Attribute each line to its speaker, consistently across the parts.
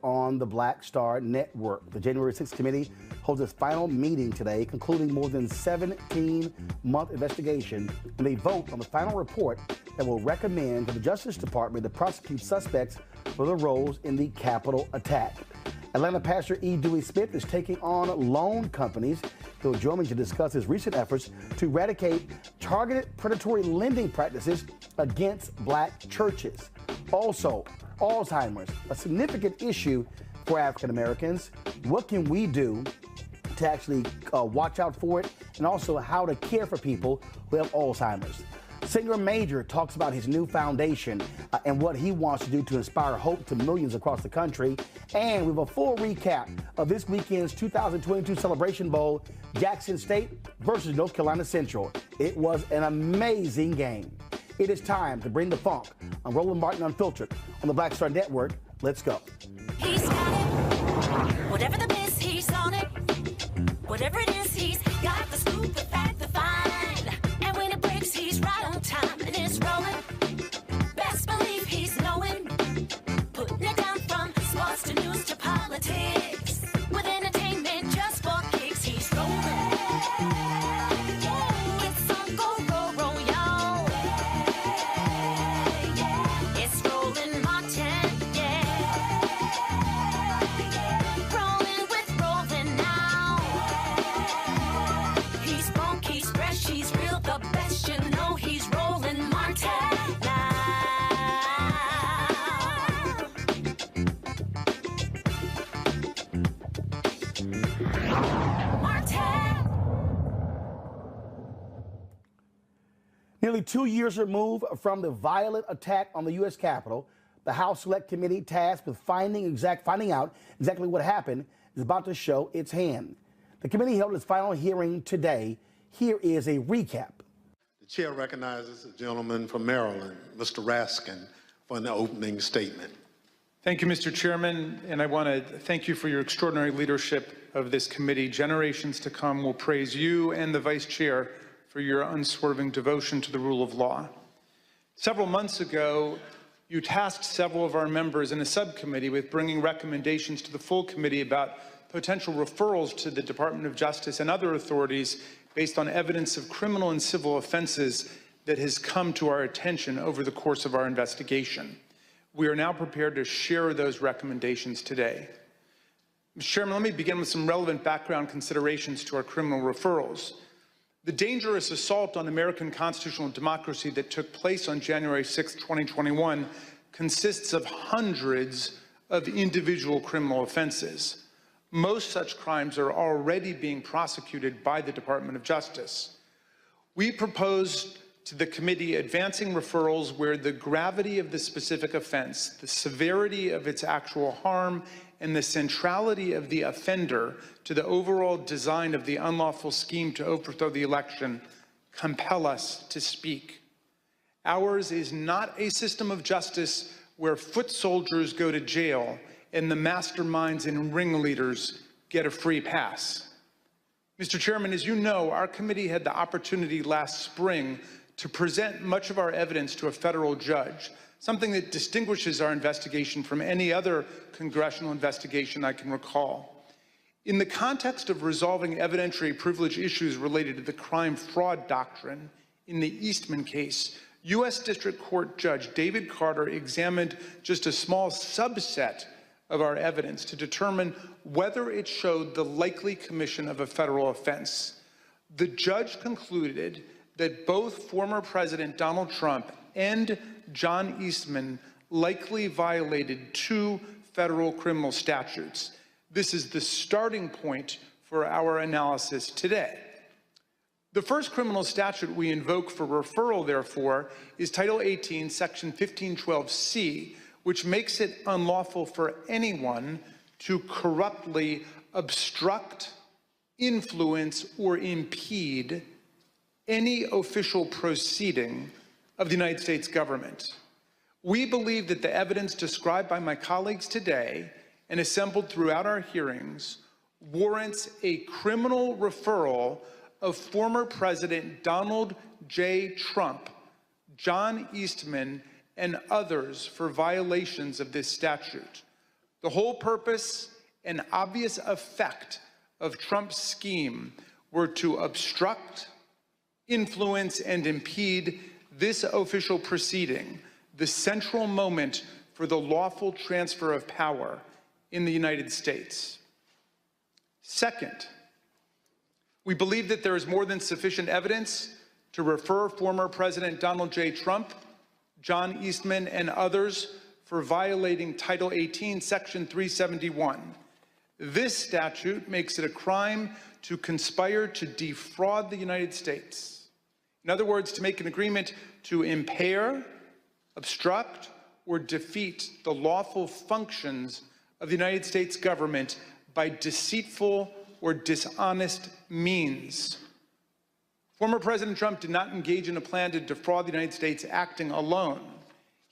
Speaker 1: on the Black Star Network. The January 6th committee holds its final meeting today, concluding more than 17-month investigation, and they vote on the final report that will recommend to the Justice Department to prosecute suspects for their roles in the Capitol attack. Atlanta pastor Dewey Smith is taking on loan companies. He'll join me to discuss his recent efforts to eradicate targeted predatory lending practices against black churches. Also, Alzheimer's, a significant issue for African Americans. What can we do to actually watch out for it, and also how to care for people who have Alzheimer's? Singer Major talks about his new foundation and what he wants to do to inspire hope to millions across the country. And we have a full recap of this weekend's 2022 Celebration Bowl, Jackson State versus North Carolina Central. It was an amazing game. It is time to bring the funk on Roland Martin Unfiltered on the Black Star Network. Let's go.
Speaker 2: He's got it. Whatever the biz, he's on it. Whatever it is, he's got the scoop, the fact, the find. And when it breaks, he's right on time and it's rolling. Best believe he's knowing. Putting it down from sports to news to politics. With entertainment just for kicks, he's rolling. It's on go, roll, roll, y'all. It's Roland Martin, yeah. Rolling with Roland now. He's funk, he's fresh, he's real, the best, you know he's Roland Martin now. Martin.
Speaker 1: Nearly 2 years removed from the violent attack on the U.S. Capitol, the House Select Committee tasked with finding out exactly what happened is about to show its hand. The committee held its final hearing today. Here is a recap.
Speaker 3: The chair recognizes the gentleman from Maryland, Mr. Raskin, for an opening statement.
Speaker 4: Thank you, Mr. Chairman, and I want to thank you for your extraordinary leadership of this committee. Generations to come will praise you and the Vice Chair for your unswerving devotion to the rule of law. Several months ago, you tasked several of our members in a subcommittee with bringing recommendations to the full committee about potential referrals to the Department of Justice and other authorities based on evidence of criminal and civil offenses that has come to our attention over the course of our investigation. We are now prepared to share those recommendations today. Mr. Chairman, let me begin with some relevant background considerations to our criminal referrals. The dangerous assault on American constitutional democracy that took place on January 6, 2021 consists of hundreds of individual criminal offenses. Most such crimes are already being prosecuted by the Department of Justice. We proposed to the committee advancing referrals where the gravity of the specific offense, the severity of its actual harm, and the centrality of the offender to the overall design of the unlawful scheme to overthrow the election compel us to speak. Ours is not a system of justice where foot soldiers go to jail and the masterminds and ringleaders get a free pass. Mr. Chairman, as you know, our committee had the opportunity last spring to present much of our evidence to a federal judge, something that distinguishes our investigation from any other congressional investigation I can recall. In the context of resolving evidentiary privilege issues related to the crime-fraud doctrine in the Eastman case, U.S. District Court Judge David Carter examined just a small subset of our evidence to determine whether it showed the likely commission of a federal offense. The judge concluded that both former President Donald Trump and John Eastman likely violated 2 federal criminal statutes. This is the starting point for our analysis today. The first criminal statute we invoke for referral, therefore, is Title 18, Section 1512C, which makes it unlawful for anyone to corruptly obstruct, influence, or impede any official proceeding of the United States government. We believe that the evidence described by my colleagues today and assembled throughout our hearings warrants a criminal referral of former President Donald J. Trump, John Eastman, and others for violations of this statute. The whole purpose and obvious effect of Trump's scheme were to obstruct, influence, and impede this official proceeding, the central moment for the lawful transfer of power in the United States. Second, we believe that there is more than sufficient evidence to refer former President Donald J. Trump, John Eastman, and others for violating Title 18, Section 371. This statute makes it a crime to conspire to defraud the United States. In other words, to make an agreement to impair, obstruct, or defeat the lawful functions of the United States government by deceitful or dishonest means. Former President Trump did not engage in a plan to defraud the United States acting alone.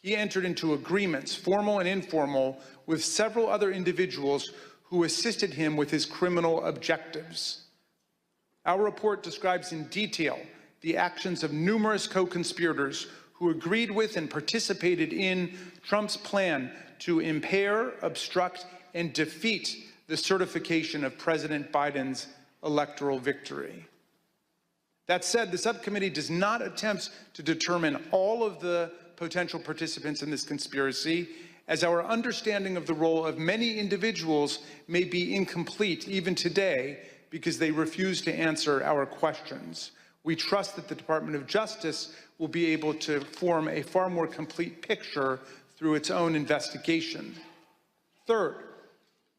Speaker 4: He entered into agreements, formal and informal, with several other individuals who assisted him with his criminal objectives. Our report describes in detail the actions of numerous co-conspirators who agreed with and participated in Trump's plan to impair, obstruct, and defeat the certification of President Biden's electoral victory. That said, the subcommittee does not attempt to determine all of the potential participants in this conspiracy, as our understanding of the role of many individuals may be incomplete even today because they refuse to answer our questions. We trust that the Department of Justice will be able to form a far more complete picture through its own investigation. Third,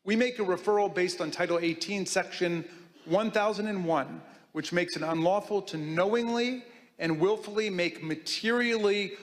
Speaker 4: we make a referral based on Title 18, Section 1001, which makes it unlawful to knowingly and willfully make materially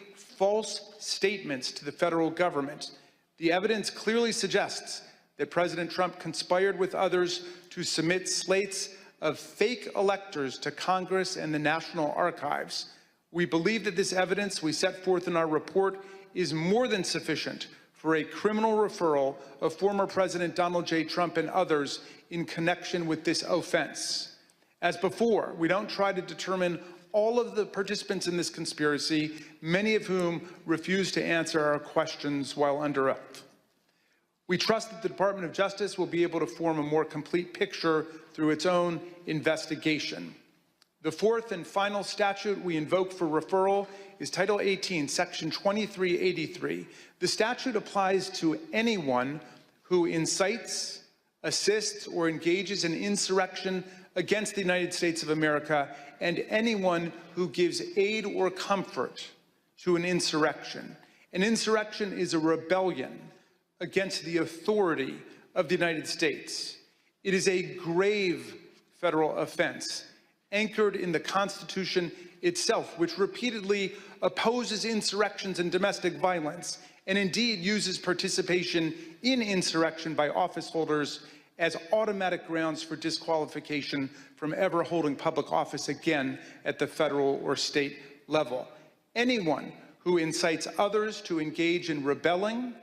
Speaker 4: false statements to the federal government. The evidence clearly suggests that President Trump conspired with others to submit slates of fake electors to Congress and the National Archives. We believe that this evidence we set forth in our report is more than sufficient for a criminal referral of former President Donald J. Trump and others in connection with this offense. As before, we don't try to determine all of the participants in this conspiracy, many of whom refuse to answer our questions while under oath. We trust that the Department of Justice will be able to form a more complete picture through its own investigation. The fourth and final statute we invoke for referral is Title 18, Section 2383. The statute applies to anyone who incites, assists, or engages in insurrection against the United States of America, and anyone who gives aid or comfort to an insurrection. An insurrection is a rebellion against the authority of the United States. It is a grave federal offense anchored in the Constitution itself, which repeatedly opposes insurrections and domestic violence, and indeed uses participation in insurrection by office holders as automatic grounds for disqualification from ever holding public office again at the federal or state level. Anyone who incites others to engage in rebelling,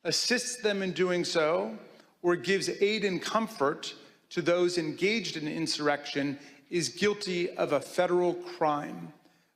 Speaker 4: assists them in doing so, or gives aid and comfort to those engaged in insurrection is guilty of a federal crime.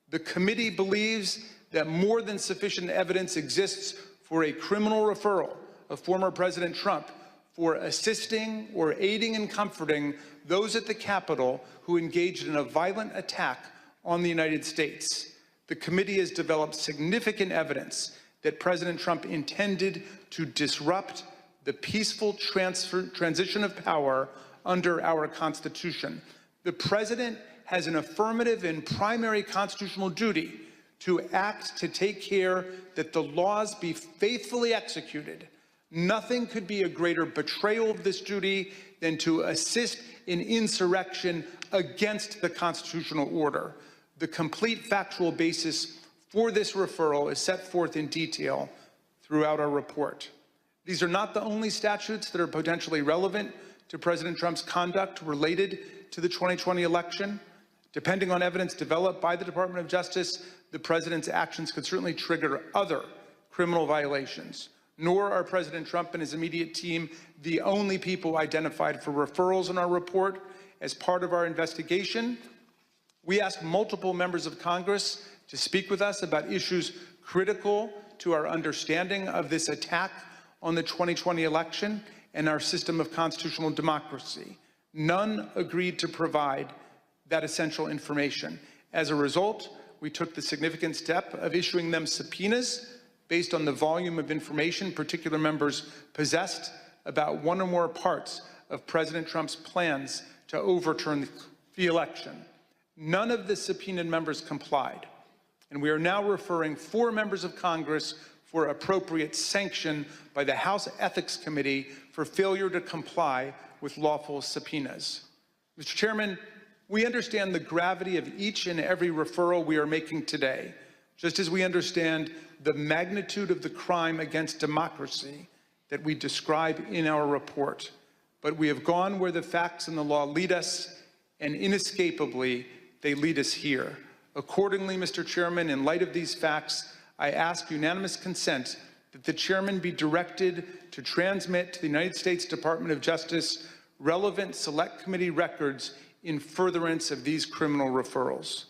Speaker 4: The committee believes that more than sufficient evidence exists for a criminal referral of former President Trump for assisting or aiding and comforting those at the Capitol who engaged in a violent attack on the United States. The committee has developed significant evidence that President Trump intended to disrupt the peaceful transition of power under our Constitution. The President has an affirmative and primary constitutional duty to act to take care that the laws be faithfully executed. Nothing could be a greater betrayal of this duty than to assist in insurrection against the constitutional order. The complete factual basis for this referral is set forth in detail throughout our report. These are not the only statutes that are potentially relevant to President Trump's conduct related to the 2020 election. Depending on evidence developed by the Department of Justice, the President's actions could certainly trigger other criminal violations. Nor are President Trump and his immediate team the only people identified for referrals in our report. As part of our investigation, we asked multiple members of Congress to speak with us about issues critical to our understanding of this attack on the 2020 election and our system of constitutional democracy. None agreed to provide that essential information. As a result, we took the significant step of issuing them subpoenas based on the volume of information particular members possessed about one or more parts of President Trump's plans to overturn the election. None of the subpoenaed members complied, and we are now referring 4 members of Congress for appropriate sanction by the House Ethics Committee for failure to comply with lawful subpoenas. Mr. Chairman, we understand the gravity of each and every referral we are making today, just as we understand the magnitude of the crime against democracy that we describe in our report. But we have gone where the facts and the law lead us, and inescapably, they lead us here. Accordingly, Mr. Chairman, in light of these facts, I ask unanimous consent that the chairman be directed to transmit to the United States Department of Justice relevant Select Committee records in furtherance of these criminal referrals.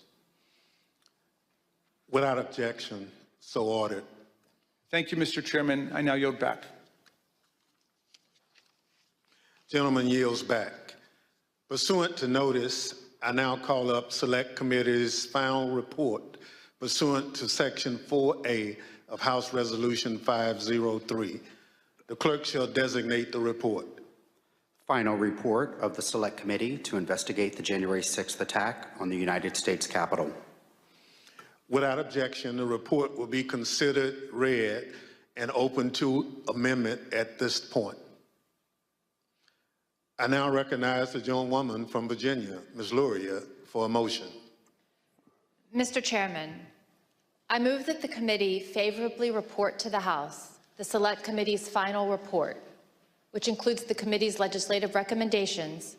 Speaker 3: Without objection, so ordered.
Speaker 4: Thank you, Mr. Chairman. I now yield back.
Speaker 3: Gentleman yields back. Pursuant to notice, I now call up Select Committee's final report pursuant to Section 4A of House Resolution 503. The clerk shall designate the report.
Speaker 5: Final report of the Select Committee to investigate the January 6th attack on the United States Capitol.
Speaker 3: Without objection, the report will be considered read and open to amendment at this point. I now recognize the gentlewoman from Virginia, Ms. Luria, for a motion.
Speaker 6: Mr. Chairman, I move that the committee favorably report to the House the Select Committee's final report, which includes the committee's legislative recommendations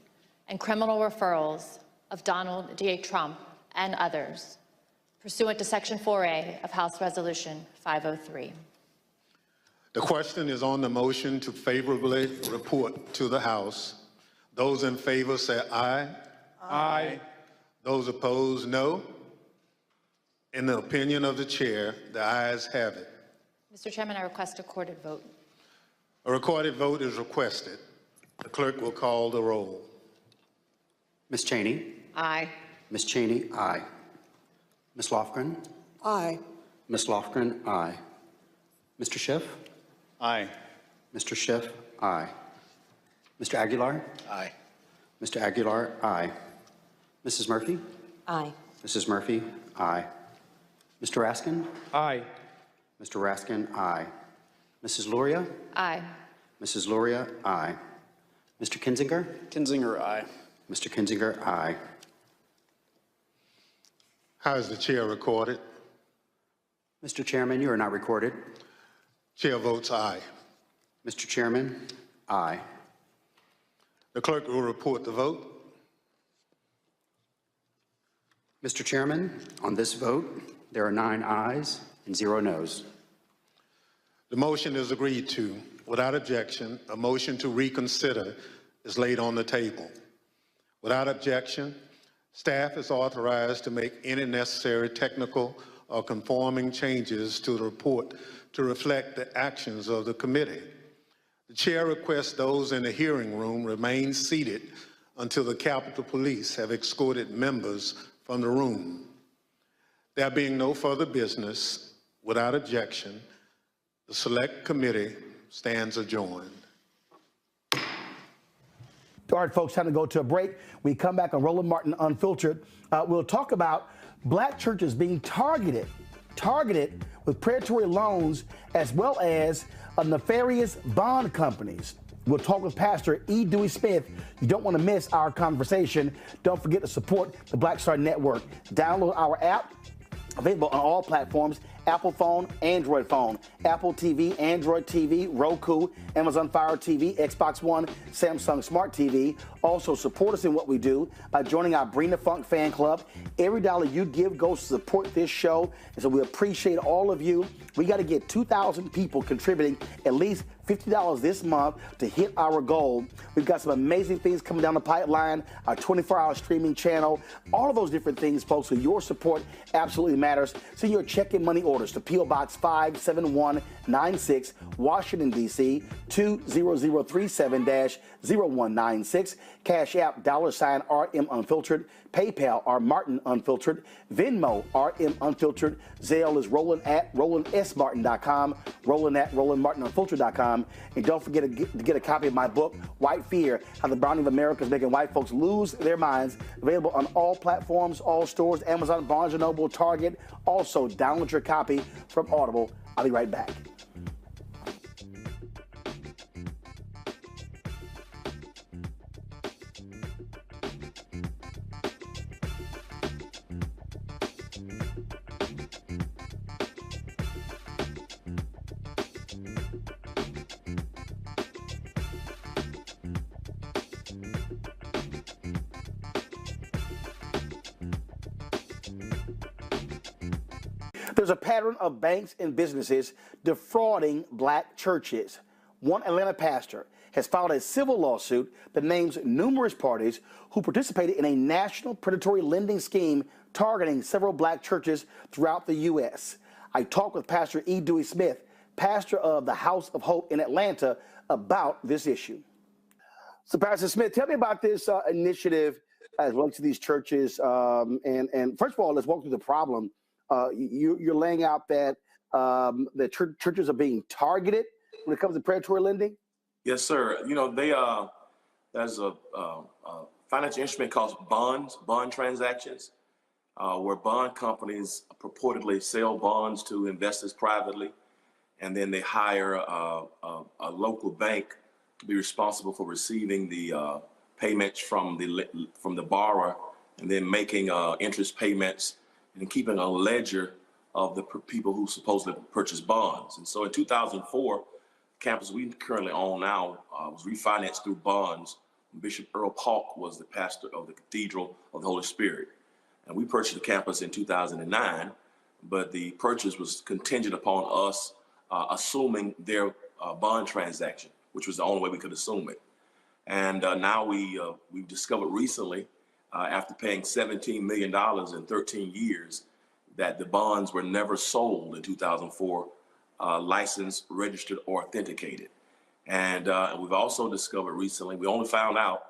Speaker 6: and criminal referrals of Donald J. Trump and others, pursuant to Section 4A of House Resolution 503.
Speaker 3: The question is on the motion to favorably report to the House. Those in favor say aye.
Speaker 4: Aye.
Speaker 3: Those opposed, no. In the opinion of the chair, the ayes have it.
Speaker 6: Mr. Chairman, I request a recorded vote.
Speaker 3: A recorded vote is requested. The clerk will call the roll.
Speaker 5: Ms. Cheney?
Speaker 6: Aye.
Speaker 5: Ms. Cheney, aye. Ms. Lofgren?
Speaker 7: Aye.
Speaker 5: Ms. Lofgren, aye. Mr. Schiff?
Speaker 4: Aye.
Speaker 5: Mr. Schiff, aye. Mr. Aguilar?
Speaker 7: Aye.
Speaker 5: Mr. Aguilar, aye. Mrs. Murphy?
Speaker 7: Aye.
Speaker 5: Mrs. Murphy, aye. Mr. Raskin?
Speaker 4: Aye.
Speaker 5: Mr. Raskin, aye. Mrs. Luria?
Speaker 6: Aye.
Speaker 5: Mrs. Luria, aye. Mr. Kinzinger?
Speaker 7: Kinzinger, aye.
Speaker 5: Mr. Kinzinger, aye.
Speaker 3: How is the chair recorded?
Speaker 5: Mr. Chairman, you are not recorded.
Speaker 3: Chair votes aye.
Speaker 5: Mr. Chairman, aye.
Speaker 3: The clerk will report the vote.
Speaker 5: Mr. Chairman, on this vote, there are 9 ayes and 0 noes.
Speaker 3: The motion is agreed to. Without objection, a motion to reconsider is laid on the table. Without objection, staff is authorized to make any necessary technical or conforming changes to the report to reflect the actions of the committee. The chair requests those in the hearing room remain seated until the Capitol Police have escorted members from the room. There being no further business, without objection, the Select Committee stands adjourned.
Speaker 1: All right, folks, time to go to a break. We come back on Roland Martin Unfiltered. We'll talk about black churches being targeted with predatory loans as well as nefarious bond companies. We'll talk with Pastor E. Dewey Smith. You don't want to miss our conversation. Don't forget to support the Black Star Network. Download our app, available on all platforms: Apple phone, Android phone, Apple TV, Android TV, Roku, Amazon Fire TV, Xbox One, Samsung Smart TV. Also, support us in what we do by joining our Bring the Funk fan club. Every dollar you give goes to support this show, and so we appreciate all of you. We got to get 2,000 people contributing at least $50 this month to hit our goal. We've got some amazing things coming down the pipeline, our 24-hour streaming channel, all of those different things, folks. So your support absolutely matters. Send your check and money orders to P.O. Box 57196, Washington, D.C. 20037-0196. Cash App, $RM Unfiltered. PayPal, R. Martin Unfiltered. Venmo, RM Unfiltered. Zelle is Roland at RolandSMartin.com. Roland at RolandMartinUnfiltered.com. And don't forget to get a copy of my book, White Fear, How the Browning of America is Making White Folks Lose Their Minds. Available on all platforms, all stores, Amazon, Barnes & Noble, Target. Also, download your copy from Audible. I'll be right back. There's a pattern of banks and businesses defrauding black churches. One Atlanta pastor has filed a civil lawsuit that names numerous parties who participated in a national predatory lending scheme targeting several black churches throughout the U.S. I talked with Pastor Dewey Smith, pastor of the House of Hope in Atlanta, about this issue. So, Pastor Smith, tell me about this initiative as it relates to these churches. And first of all, let's walk through the problem. You're laying out that the churches are being targeted when it comes to predatory lending?
Speaker 7: Yes, sir. You know, there's a financial instrument called bond transactions, where bond companies purportedly sell bonds to investors privately, and then they hire a local bank to be responsible for receiving the payments from the borrower, and then making interest payments and keeping a ledger of the people who supposedly purchase bonds. And so in 2004, the campus we currently own now was refinanced through bonds. Bishop Earl Polk was the pastor of the Cathedral of the Holy Spirit. And we purchased the campus in 2009, but the purchase was contingent upon us assuming their bond transaction, which was the only way we could assume it. And now we've discovered recently, after paying $17 million in 13 years, that the bonds were never sold in 2004, licensed, registered, or authenticated. And we've also discovered recently, we only found out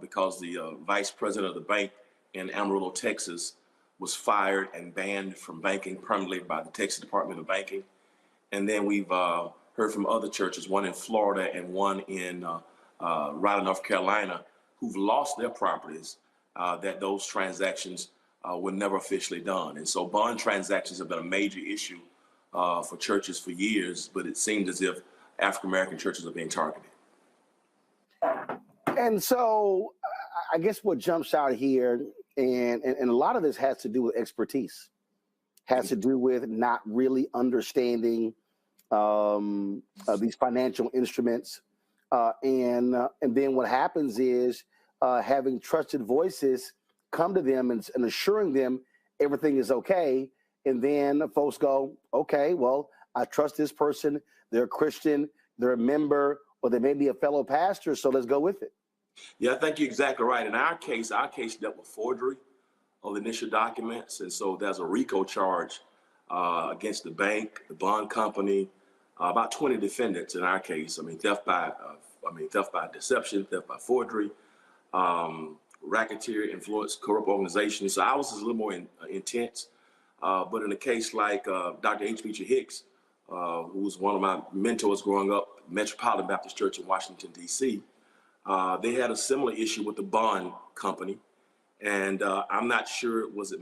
Speaker 7: because the vice president of the bank in Amarillo, Texas, was fired and banned from banking permanently by the Texas Department of Banking. And then we've heard from other churches, one in Florida and one in Raleigh, North Carolina, who've lost their properties, that those transactions were never officially done. And so bond transactions have been a major issue for churches for years, but it seems as if African-American churches are being targeted.
Speaker 1: And so I guess what jumps out here, and a lot of this has to do with expertise, has to do with not really understanding these financial instruments. And then what happens is having trusted voices come to them and assuring them everything is okay. And then folks go, okay, well, I trust this person. They're a Christian, they're a member, or they may be a fellow pastor, so let's go with it.
Speaker 7: Yeah, I think you're exactly right. In our case dealt with forgery of the initial documents. And so there's a RICO charge against the bank, the bond company, about 20 defendants in our case. I mean, theft by deception, theft by forgery, racketeer, influence, corrupt organization. So ours is a little more intense. But in a case like Dr. H. Beecher Hicks, who was one of my mentors growing up, Metropolitan Baptist Church in Washington, D.C., they had a similar issue with the bond company. And I'm not sure was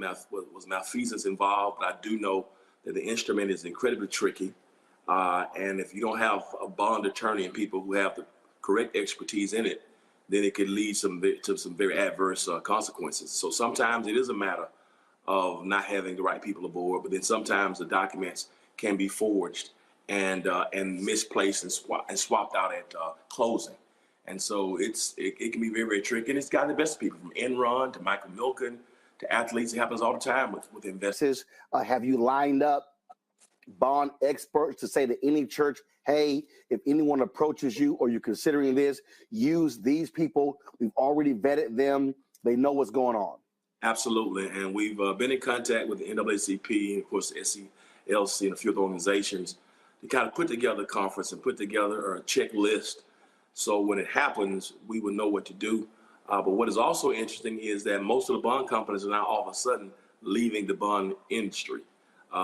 Speaker 7: malfeasance involved, but I do know that the instrument is incredibly tricky. And if you don't have a bond attorney and people who have the correct expertise in it, then it could lead to some very adverse consequences. So sometimes it is a matter of not having the right people aboard, but then sometimes the documents can be forged and misplaced and swapped out at closing. And so it can be very, very tricky. And it's gotten the best people, from Enron to Michael Milken to athletes. It happens all the time with investors.
Speaker 1: Have you lined up bond experts to say to any church, hey, if anyone approaches you or you're considering this, use these people. We've already vetted them. They know what's going on.
Speaker 7: Absolutely. And we've been in contact with the NAACP and, of course, the SCLC and a few other organizations to kind of put together a conference and put together a checklist. So when it happens, we would know what to do. But what is also interesting is that most of the bond companies are now all of a sudden leaving the bond industry.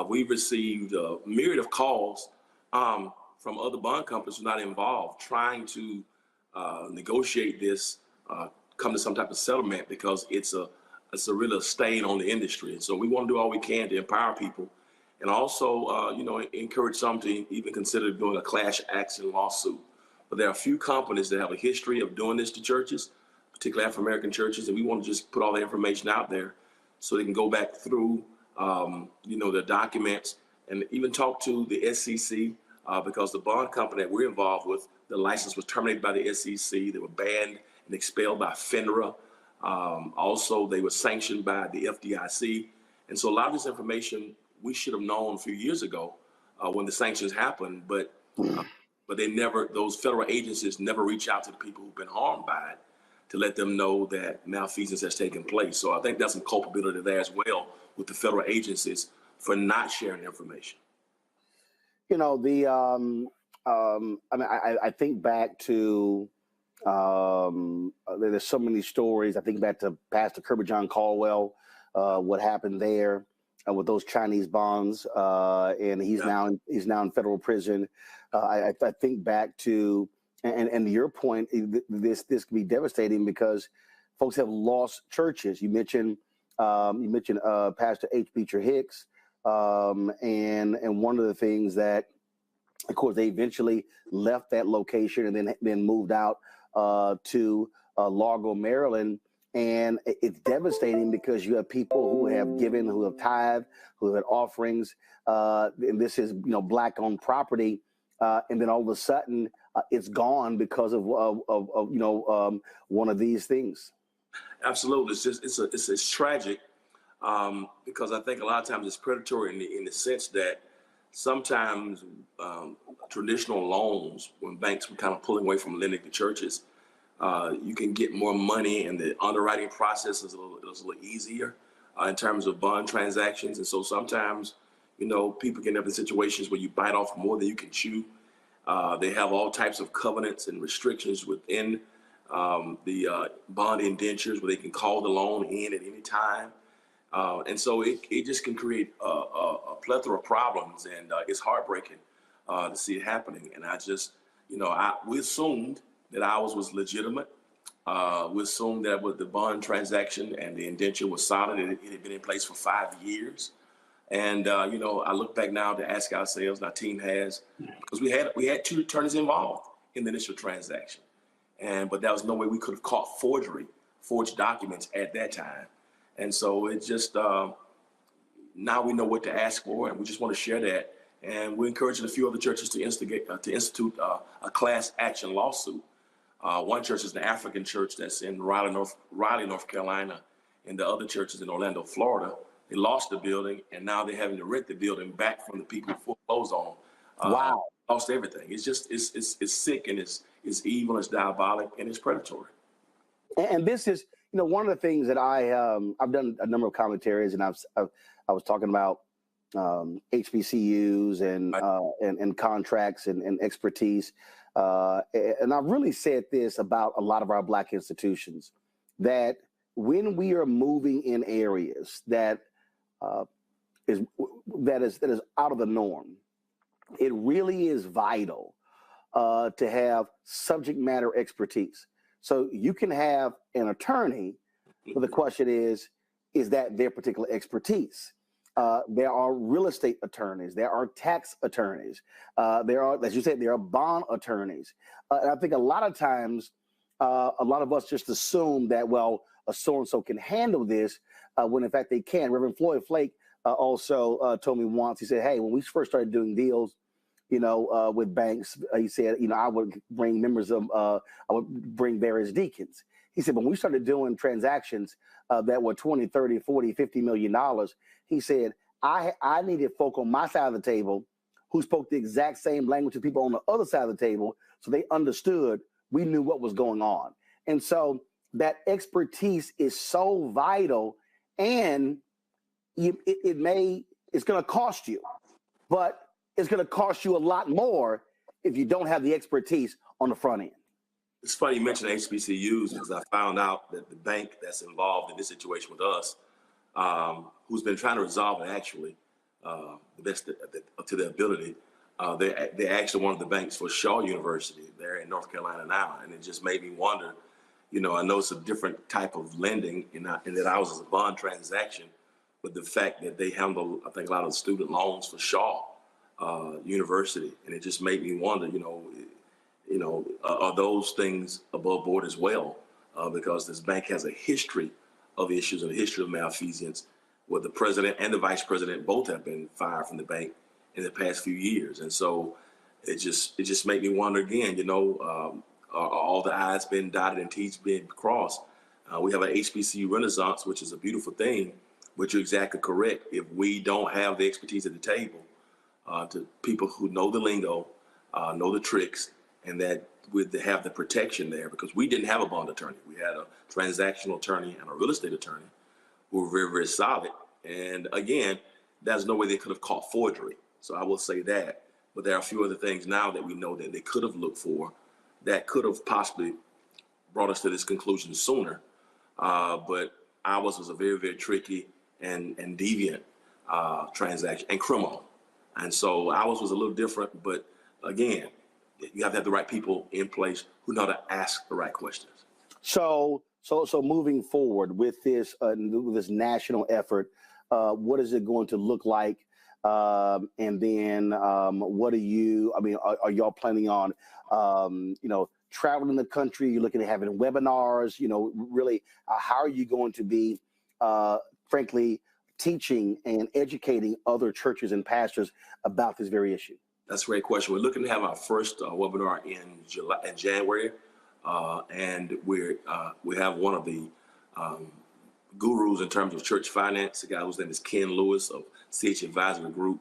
Speaker 7: We've received a myriad of calls from other bond companies who are not involved, trying to negotiate this, come to some type of settlement, because it's a real stain on the industry. And so we want to do all we can to empower people, and also, encourage some to even consider doing a class action lawsuit. But there are a few companies that have a history of doing this to churches, particularly African-American churches, and we want to just put all the information out there so they can go back through, the documents and even talk to the SEC, because the bond company that we're involved with, the license was terminated by the SEC. They were banned and expelled by FINRA. Also, they were sanctioned by the FDIC. And so a lot of this information we should have known a few years ago when the sanctions happened, but they never, those federal agencies never reach out to the people who've been harmed by it to let them know that malfeasance has taken place. So I think that's some culpability there as well with the federal agencies for not sharing information.
Speaker 1: I think back to, there's so many stories. I think back to Pastor Kirby John Caldwell, what happened there with those Chinese bonds, and he's now in federal prison. I think back to, and to your point, this can be devastating because folks have lost churches. You mentioned Pastor H. Beecher Hicks, and one of the things that, of course, they eventually left that location and then moved out to Largo, Maryland. And it's devastating because you have people who have given, who have tithed, who have had offerings, and this is Black owned property, and then all of a sudden it's gone because of one of these things.
Speaker 7: Absolutely, it's tragic, because I think a lot of times it's predatory in the sense that sometimes traditional loans, when banks were kind of pulling away from lending to churches, you can get more money, and the underwriting process is a little easier in terms of bond transactions. And so sometimes, people get up in situations where you bite off more than you can chew. They have all types of covenants and restrictions within the bond indentures where they can call the loan in at any time. And so it just can create a plethora of problems, and it's heartbreaking to see it happening. And I just, we assumed that ours was legitimate. We assumed that with the bond transaction and the indenture was solid, it had been in place for 5 years. And, I look back now to ask ourselves, and our team has, because we had two attorneys involved in the initial transaction. But there was no way we could have caught forged documents at that time. And so it just, now we know what to ask for, and we just want to share that. And we're encouraging a few other churches to institute a class action lawsuit. One church is the African church that's in Raleigh, North Carolina, and the other church is in Orlando, Florida. They lost the building, and now they're having to rent the building back from the people who foreclosed on them. Wow. Lost everything. It's just, it's sick, and it's evil, it's diabolic, and it's predatory.
Speaker 1: And this is, one of the things that I've done a number of commentaries, and I was talking about HBCUs and contracts and expertise. And I've really said this about a lot of our Black institutions, that when we are moving in areas that is out of the norm, it really is vital to have subject matter expertise. So you can have an attorney, but the question is that their particular expertise? There are real estate attorneys. There are tax attorneys. There are, as you said, there are bond attorneys. And I think a lot of times, a lot of us just assume that, well, a so-and-so can handle this, when in fact they can. Reverend Floyd Flake also told me once, he said, hey, when we first started doing deals, with banks, he said, I would bring I would bring various deacons. He said, when we started doing transactions that were 20, 30, 40, $50 million, he said, I needed folk on my side of the table who spoke the exact same language as people on the other side of the table, so they understood, we knew what was going on. And so that expertise is so vital, and it's going to cost you, but it's going to cost you a lot more if you don't have the expertise on the front end.
Speaker 7: It's funny you mentioned HBCUs, because I found out that the bank that's involved in this situation with us, who's been trying to resolve it actually, the best to their ability, they actually one of the banks for Shaw University there in North Carolina now. And it just made me wonder, I know it's a different type of lending in that ours is a bond transaction, but the fact that they handle, I think, a lot of the student loans for Shaw University. And it just made me wonder, are those things above board as well? Because this bank has a history of issues and a history of malfeasance, where the president and the vice president both have been fired from the bank in the past few years. And so it just made me wonder again, are all the I's been dotted and T's been crossed? We have an HBCU renaissance, which is a beautiful thing, but you're exactly correct. If we don't have the expertise at the table, to people who know the lingo, know the tricks, and that would have the protection there, because we didn't have a bond attorney. We had a transactional attorney and a real estate attorney who were very, very solid. And again, there's no way they could have caught forgery. So I will say that. But there are a few other things now that we know that they could have looked for that could have possibly brought us to this conclusion sooner. But ours was a very, very tricky and deviant transaction, and criminal. And so ours was a little different, but again, you have to have the right people in place who know how to ask the right questions. So
Speaker 1: moving forward with this national effort, what is it going to look like? And then what are y'all planning on, traveling the country? You're looking at having webinars, really, how are you going to be, frankly, teaching and educating other churches and pastors about this very issue?
Speaker 7: That's a great question. We're looking to have our first webinar in January, and we have one of the gurus in terms of church finance, a guy whose name is Ken Lewis of CH Advisory Group.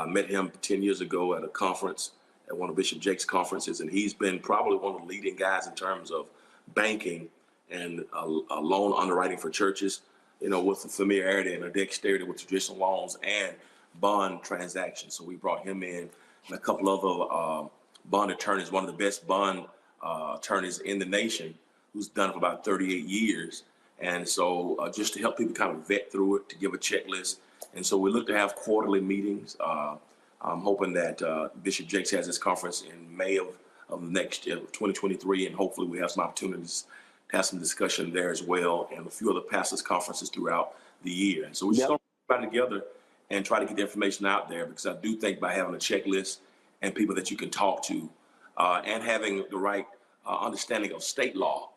Speaker 7: Met him 10 years ago at a conference, at one of Bishop Jake's conferences, and he's been probably one of the leading guys in terms of banking and loan underwriting for churches, with the familiarity and a dexterity with traditional loans and bond transactions. So we brought him in, and a couple other bond attorneys, one of the best bond attorneys in the nation, who's done it for about 38 years. And so just to help people kind of vet through it, to give a checklist. And so we look to have quarterly meetings. I'm hoping that Bishop Jakes has his conference in May of next year, 2023, and hopefully we have some opportunities to have some discussion there as well, and a few other pastors' conferences throughout the year. And so we just going to put together and try to get the information out there, because I do think by having a checklist and people that you can talk to, and having the right understanding of state law,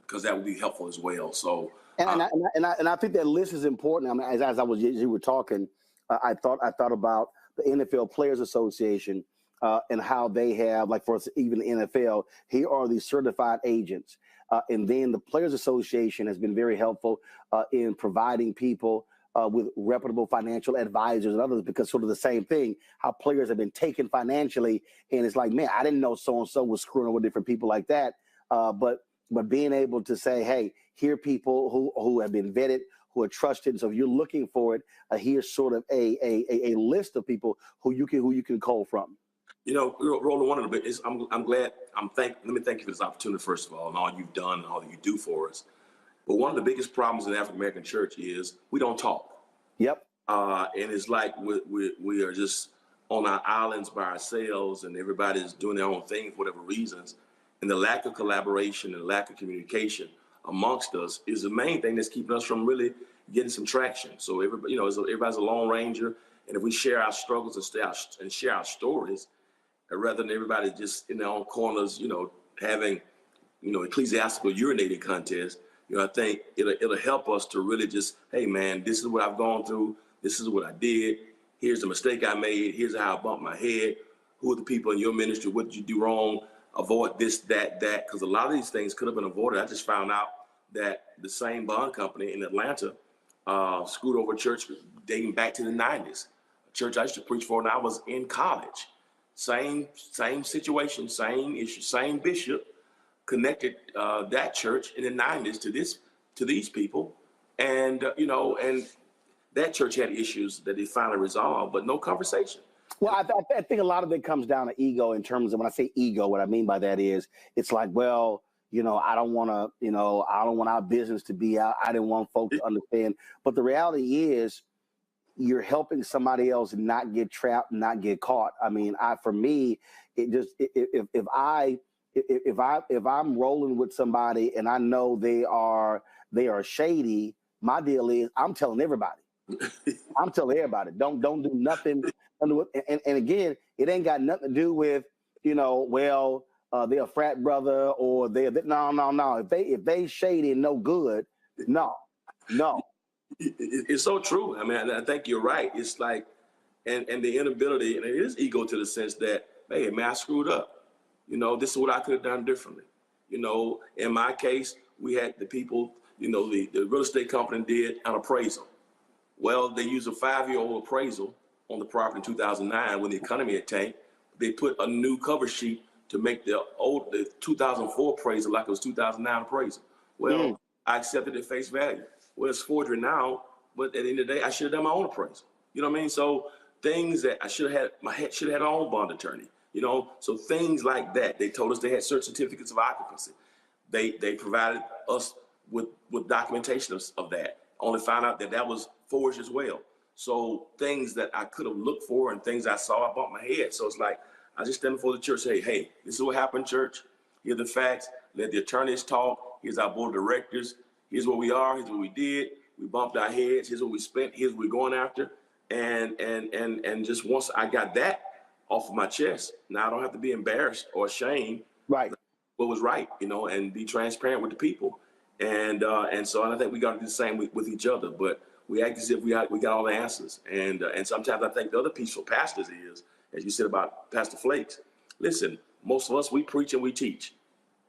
Speaker 7: because that would be helpful as well. So,
Speaker 1: and I think that list is important. I mean, as you were talking, I thought about the NFL Players Association and how they have, like, for even the NFL, here are these certified agents, and then the Players Association has been very helpful in providing people with reputable financial advisors and others, because sort of the same thing, how players have been taken financially, and it's like, man, I didn't know so-and-so was screwing over different people like that. But being able to say, hey, here are people who have been vetted, who are trusted. And so if you're looking for it, here's sort of a list of people who you can call from.
Speaker 7: Roland, one of the big, let me thank you for this opportunity, first of all, and all you've done and all that you do for us. But one of the biggest problems in the African American church is we don't talk.
Speaker 1: Yep.
Speaker 7: And it's like we are just on our islands by ourselves, and everybody's doing their own thing for whatever reasons. And the lack of collaboration and lack of communication amongst us is the main thing that's keeping us from really getting some traction. So everybody's a lone ranger, and if we share our struggles and share our stories, rather than everybody just in their own corners, having, ecclesiastical urinating contests, I think it'll help us to really just, hey man, this is what I've gone through. This is what I did. Here's the mistake I made. Here's how I bumped my head. Who are the people in your ministry? What did you do wrong? Avoid this, that, because a lot of these things could have been avoided. I just found out that the same bond company in Atlanta screwed over a church dating back to the 90s. church I used to preach for when I was in college. Same situation, same issue, same bishop connected that church in the 90s to these people, and and that church had issues that they finally resolved, but no conversation.
Speaker 1: Well, I think a lot of it comes down to ego. In terms of, when I say ego, what I mean by that is, it's like, well, I don't want to, I don't want our business to be out. I didn't want folks to understand. But the reality is, you're helping somebody else not get trapped, not get caught. I mean, for me, it just, if I'm rolling with somebody and I know they are shady, my deal is, I'm telling everybody. I'm telling everybody, don't do nothing. And again, it ain't got nothing to do with, they're a frat brother or no. If they shady and no good, no.
Speaker 7: It's so true. I mean, I think you're right. It's like, and the inability, and it is ego to the sense that, hey, man, I screwed up. This is what I could have done differently. In my case, we had the people, the real estate company did an appraisal. Well, they used a 5-year-old appraisal on the property in 2009 when the economy had tanked. They put a new cover sheet to make the 2004 appraisal like it was 2009 appraisal. Well, I accepted it at face value. Well, it's forgery now, but at the end of the day, I should have done my own appraisal. You know what I mean? So things that I should have had my own bond attorney. So things like that. They told us they had certain certificates of occupancy. They provided us with documentation of that. Only found out that was forged as well. So things that I could have looked for and things I saw, I bumped my head. So it's like, I just stand before the church, say, hey, this is what happened, church. Here are the facts. Let the attorneys talk. Here's our board of directors. Here's what we are. Here's what we did. We bumped our heads. Here's what we spent. Here's what we're going after. And just once I got that off of my chest, now I don't have to be embarrassed or ashamed.
Speaker 1: Right.
Speaker 7: What was right, and be transparent with the people. And so I think we got to do the same with each other. But we act as if we got all the answers. And sometimes I think the other piece for pastors is, as you said about Pastor Flakes, listen, most of us, we preach and we teach.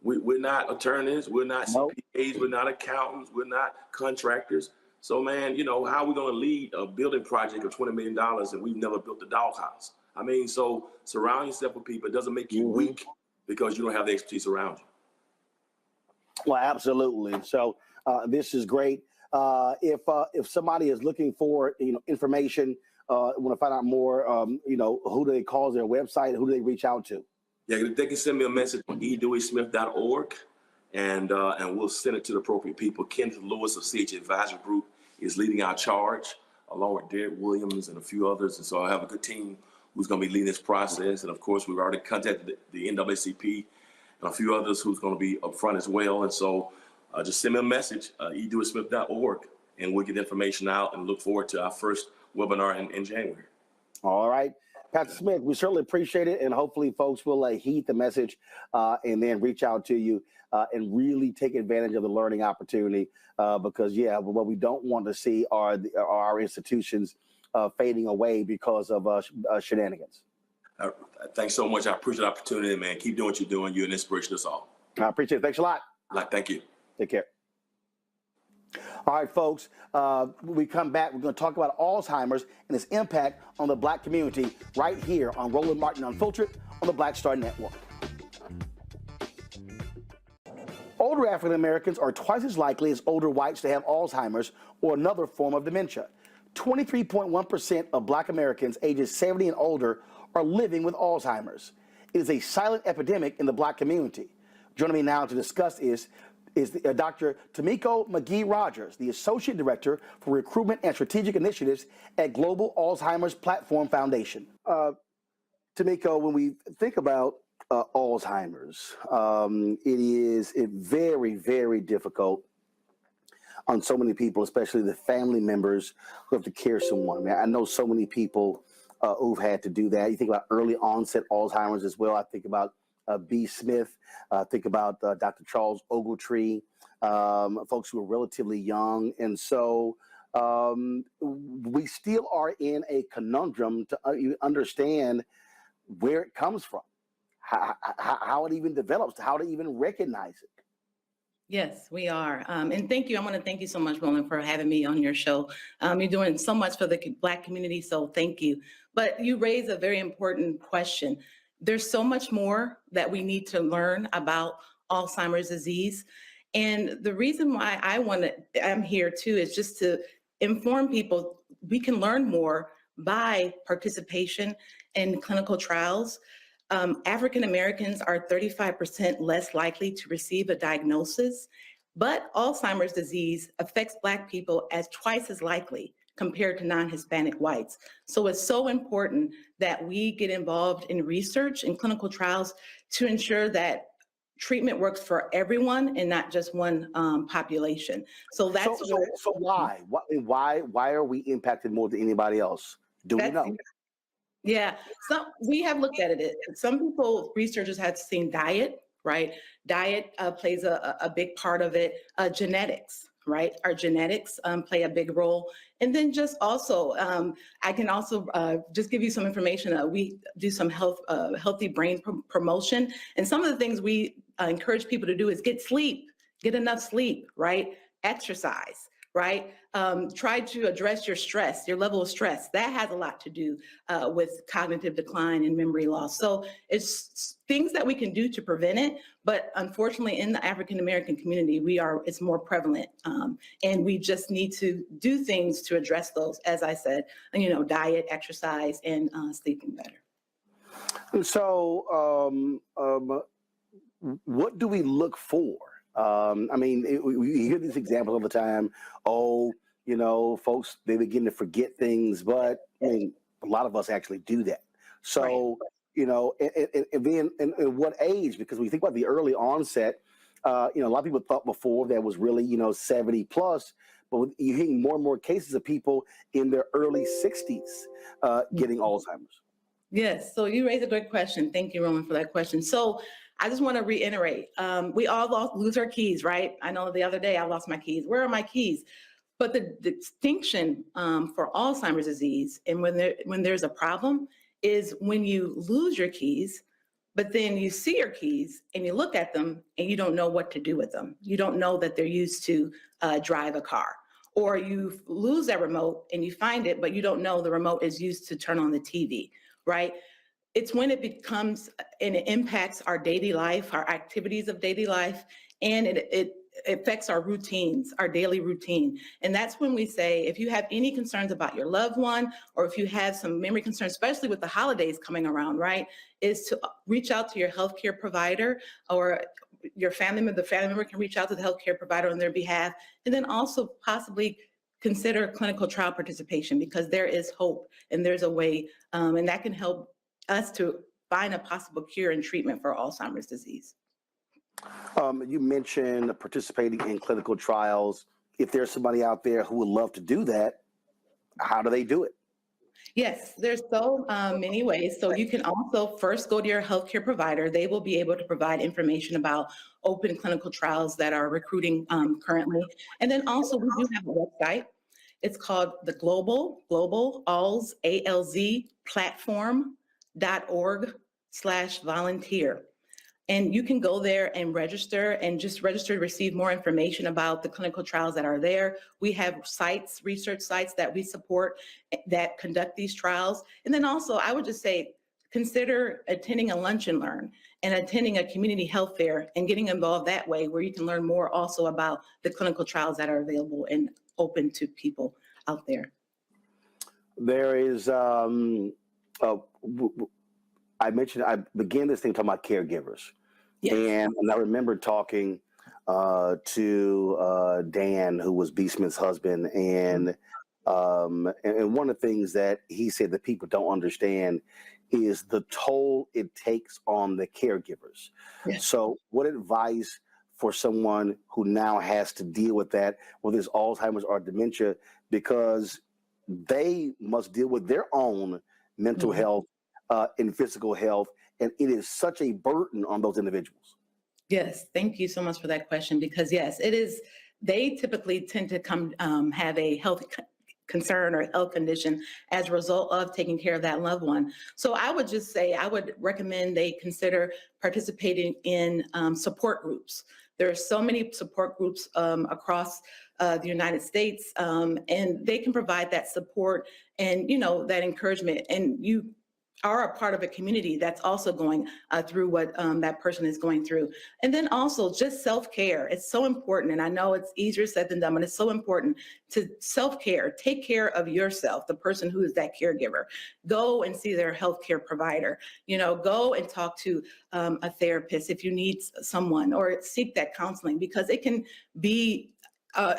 Speaker 7: We're not attorneys, we're not CPAs, we're not accountants, we're not contractors. So, man, how are we going to lead a building project of $20 million and we've never built a doghouse? I mean, so surround yourself with people. It doesn't make you weak because you don't have the expertise around you.
Speaker 1: Well, absolutely. So this is great. If somebody is looking for information, want to find out more, who do they call, their website, who do they reach out to?
Speaker 7: Yeah, they can send me a message on edeweysmith.org, and we'll send it to the appropriate people. Kenneth Lewis of CH Advisory Group is leading our charge, along with Derek Williams and a few others. And so I have a good team who's going to be leading this process. And of course, we've already contacted the NAACP and a few others who's going to be up front as well. And so just send me a message, edeweysmith.org, and we'll get the information out and look forward to our first webinar in January.
Speaker 1: All right. Pastor Smith, we certainly appreciate it, and hopefully folks will heed the message and then reach out to you and really take advantage of the learning opportunity because, what we don't want to see are our institutions fading away because of shenanigans.
Speaker 7: Thanks so much. I appreciate the opportunity, man. Keep doing what you're doing. You're an inspiration to us all.
Speaker 1: I appreciate it. Thanks a lot.
Speaker 7: Thank you.
Speaker 1: Take care. All right, folks, when we come back, we're going to talk about Alzheimer's and its impact on the Black community right here on Roland Martin Unfiltered on the Black Star Network. Older African Americans are twice as likely as older whites to have Alzheimer's or another form of dementia. 23.1% of Black Americans ages 70 and older are living with Alzheimer's. It is a silent epidemic in the Black community. Joining me now to discuss is Dr. Tomiko McGee-Rogers, the Associate Director for Recruitment and Strategic Initiatives at Global Alzheimer's Platform Foundation. Tomiko, when we think about Alzheimer's, it is very, very difficult on so many people, especially the family members who have to care someone. Man, I know so many people who've had to do that. You think about early onset Alzheimer's as well. I think about B. Smith, think about Dr. Charles Ogletree, folks who are relatively young. And so we still are in a conundrum to understand where it comes from, how it even develops, how to even recognize it.
Speaker 8: Yes, we are. And thank you. I want to thank you so much, Roland, for having me on your show. You're doing so much for the Black community, so thank you. But you raise a very important question. There's so much more that we need to learn about Alzheimer's disease. And the reason why I'm here too is just to inform people we can learn more by participation in clinical trials. African Americans are 35% less likely to receive a diagnosis, but Alzheimer's disease affects Black people as twice as likely compared to non-Hispanic whites. So it's so important that we get involved in research and clinical trials to ensure that treatment works for everyone and not just one population. So that's
Speaker 1: so why are we impacted more than anybody else? Do we know?
Speaker 8: Yeah, we have looked at it. Some people, researchers have seen diet, right? Diet plays a big part of it. Genetics, right? Our genetics play a big role. And then just also, I can also just give you some information. We do some healthy brain promotion. And some of the things we encourage people to do is get sleep, get enough sleep, right? Exercise, right? Try to address your stress, your level of stress. That has a lot to do with cognitive decline and memory loss. So it's things that we can do to prevent it. But unfortunately, in the African American community, it's more prevalent. And we just need to do things to address those, as I said, diet, exercise, and sleeping better.
Speaker 1: And so what do we look for? I mean, we hear these examples all the time. Oh, folks, they begin to forget things, but I mean, a lot of us actually do that. So, right. And then in what age? Because when you think about the early onset, a lot of people thought before that was really, 70 plus, but you're hearing more and more cases of people in their early 60s getting Alzheimer's.
Speaker 8: Yes. So you raise a great question. Thank you, Roland, for that question. So I just want to reiterate, we all lose our keys, right? I know the other day I lost my keys. Where are my keys? But the distinction for Alzheimer's disease and when there's a problem is when you lose your keys, but then you see your keys and you look at them and you don't know what to do with them. You don't know that they're used to drive a car. Or you lose that remote and you find it, but you don't know the remote is used to turn on the TV, right? It's when it becomes and it impacts our daily life, our activities of daily life, and it affects our routines, our daily routine. And that's when we say, if you have any concerns about your loved one, or if you have some memory concerns, especially with the holidays coming around, right, is to reach out to your healthcare provider, or your family member, the family member can reach out to the healthcare provider on their behalf, and then also possibly consider clinical trial participation, because there is hope and there's a way, and that can help us to find a possible cure and treatment for Alzheimer's disease.
Speaker 1: You mentioned participating in clinical trials. If there's somebody out there who would love to do that, how do they do it?
Speaker 8: Yes, there's so many ways. So you can also first go to your healthcare provider. They will be able to provide information about open clinical trials that are recruiting currently. And then also we do have a website. It's called the Global ALZ, ALZ platform.org/volunteer. And you can go there and register to receive more information about the clinical trials that are there. We have sites, research sites that we support that conduct these trials. And then also, I would just say, consider attending a lunch and learn and attending a community health fair and getting involved that way, where you can learn more also about the clinical trials that are available and open to people out there.
Speaker 1: There is, I began this thing talking about caregivers. Yes. And I remember talking to Dan, who was B. Smith's husband, and one of the things that he said that people don't understand is the toll it takes on the caregivers. Yes. So what advice for someone who now has to deal with that, whether it's Alzheimer's or dementia, because they must deal with their own mental health and physical health, and it is such a burden on those individuals.
Speaker 8: Yes, thank you so much for that question, because yes, it is. They typically tend to come have a concern or health condition as a result of taking care of that loved one. So I would just say, I would recommend they consider participating in support groups. There are so many support groups across the United States, and they can provide that support and, that encouragement. And you are a part of a community that's also going through what that person is going through. And then also just self-care. It's so important. And I know it's easier said than done, but it's so important to self-care. Take care of yourself, the person who is that caregiver. Go and see their healthcare provider. Go and talk to a therapist if you need someone, or seek that counseling, because it can be a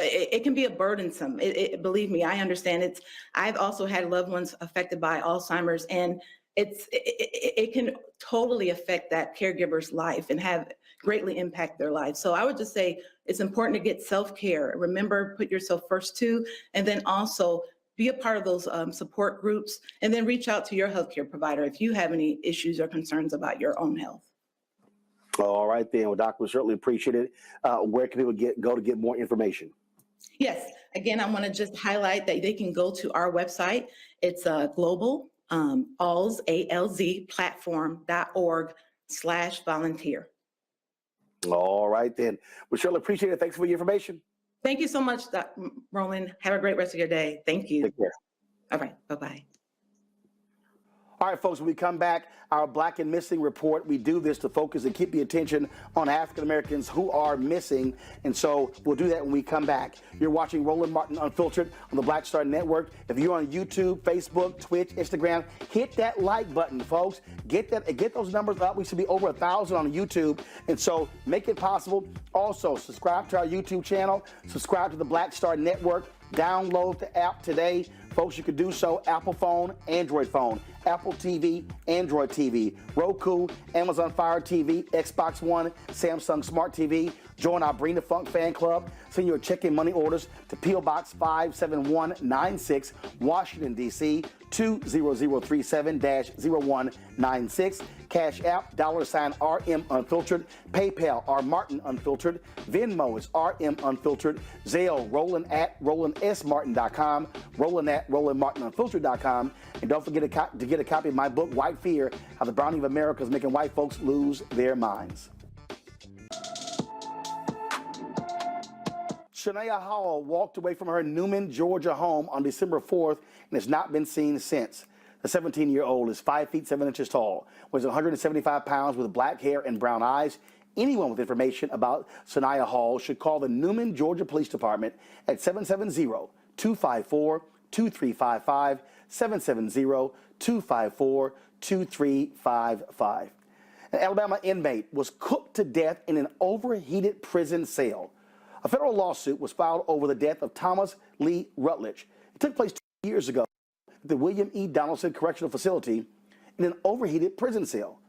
Speaker 8: burdensome. Believe me, I understand it. I've also had loved ones affected by Alzheimer's, and it can totally affect that caregiver's life and have greatly impact their life. So I would just say it's important to get self-care. Remember, put yourself first too, and then also be a part of those support groups, and then reach out to your healthcare provider if you have any issues or concerns about your own health.
Speaker 1: All right, then. Well, Doc, we certainly appreciate it. Where can people go to get more information?
Speaker 8: Yes. Again, I want to just highlight that they can go to our website. It's global. ALZ, A-L-Z, platform.org/volunteer.
Speaker 1: All right, then. We surely appreciate it. Thanks for your information.
Speaker 8: Thank you so much, Roland. Have a great rest of your day. Thank you.
Speaker 1: Take care.
Speaker 8: All right. Bye-bye.
Speaker 1: All right, folks, when we come back, our Black and Missing report, we do this to focus and keep the attention on African Americans who are missing. And so we'll do that when we come back. You're watching Roland Martin Unfiltered on the Black Star Network. If you're on YouTube, Facebook, Twitch, Instagram, hit that like button, folks. Get those numbers up. We should be over 1,000 on YouTube. And so make it possible. Also, subscribe to our YouTube channel. Subscribe to the Black Star Network. Download the app today. Folks, you can do so Apple phone, Android phone, Apple TV, Android TV, Roku, Amazon Fire TV, Xbox One, Samsung Smart TV. Join our Bring the Funk fan club. Send your check and money orders to P.O. Box 57196, Washington, D.C. 20037-0196. Cash App, $RM Unfiltered. PayPal, R Martin Unfiltered. Venmo is RM Unfiltered. Zelle, Roland at RolandSMartin.com. Roland at RolandMartinUnfiltered.com. And don't forget to get a copy of my book, White Fear, How the Browning of America is Making White Folks Lose Their Minds. Shania Howell walked away from her Newman, Georgia home on December 4th and has not been seen since. The 17-year-old is 5 feet 7 inches tall, weighs 175 pounds with black hair and brown eyes. Anyone with information about Shania Hall should call the Newman, Georgia Police Department at 770-254-2355, 770-254-2355. An Alabama inmate was cooked to death in an overheated prison cell. A federal lawsuit was filed over the death of Thomas Lee Rutledge. It took place 2 years ago at the William E. Donaldson Correctional Facility in an overheated prison cell.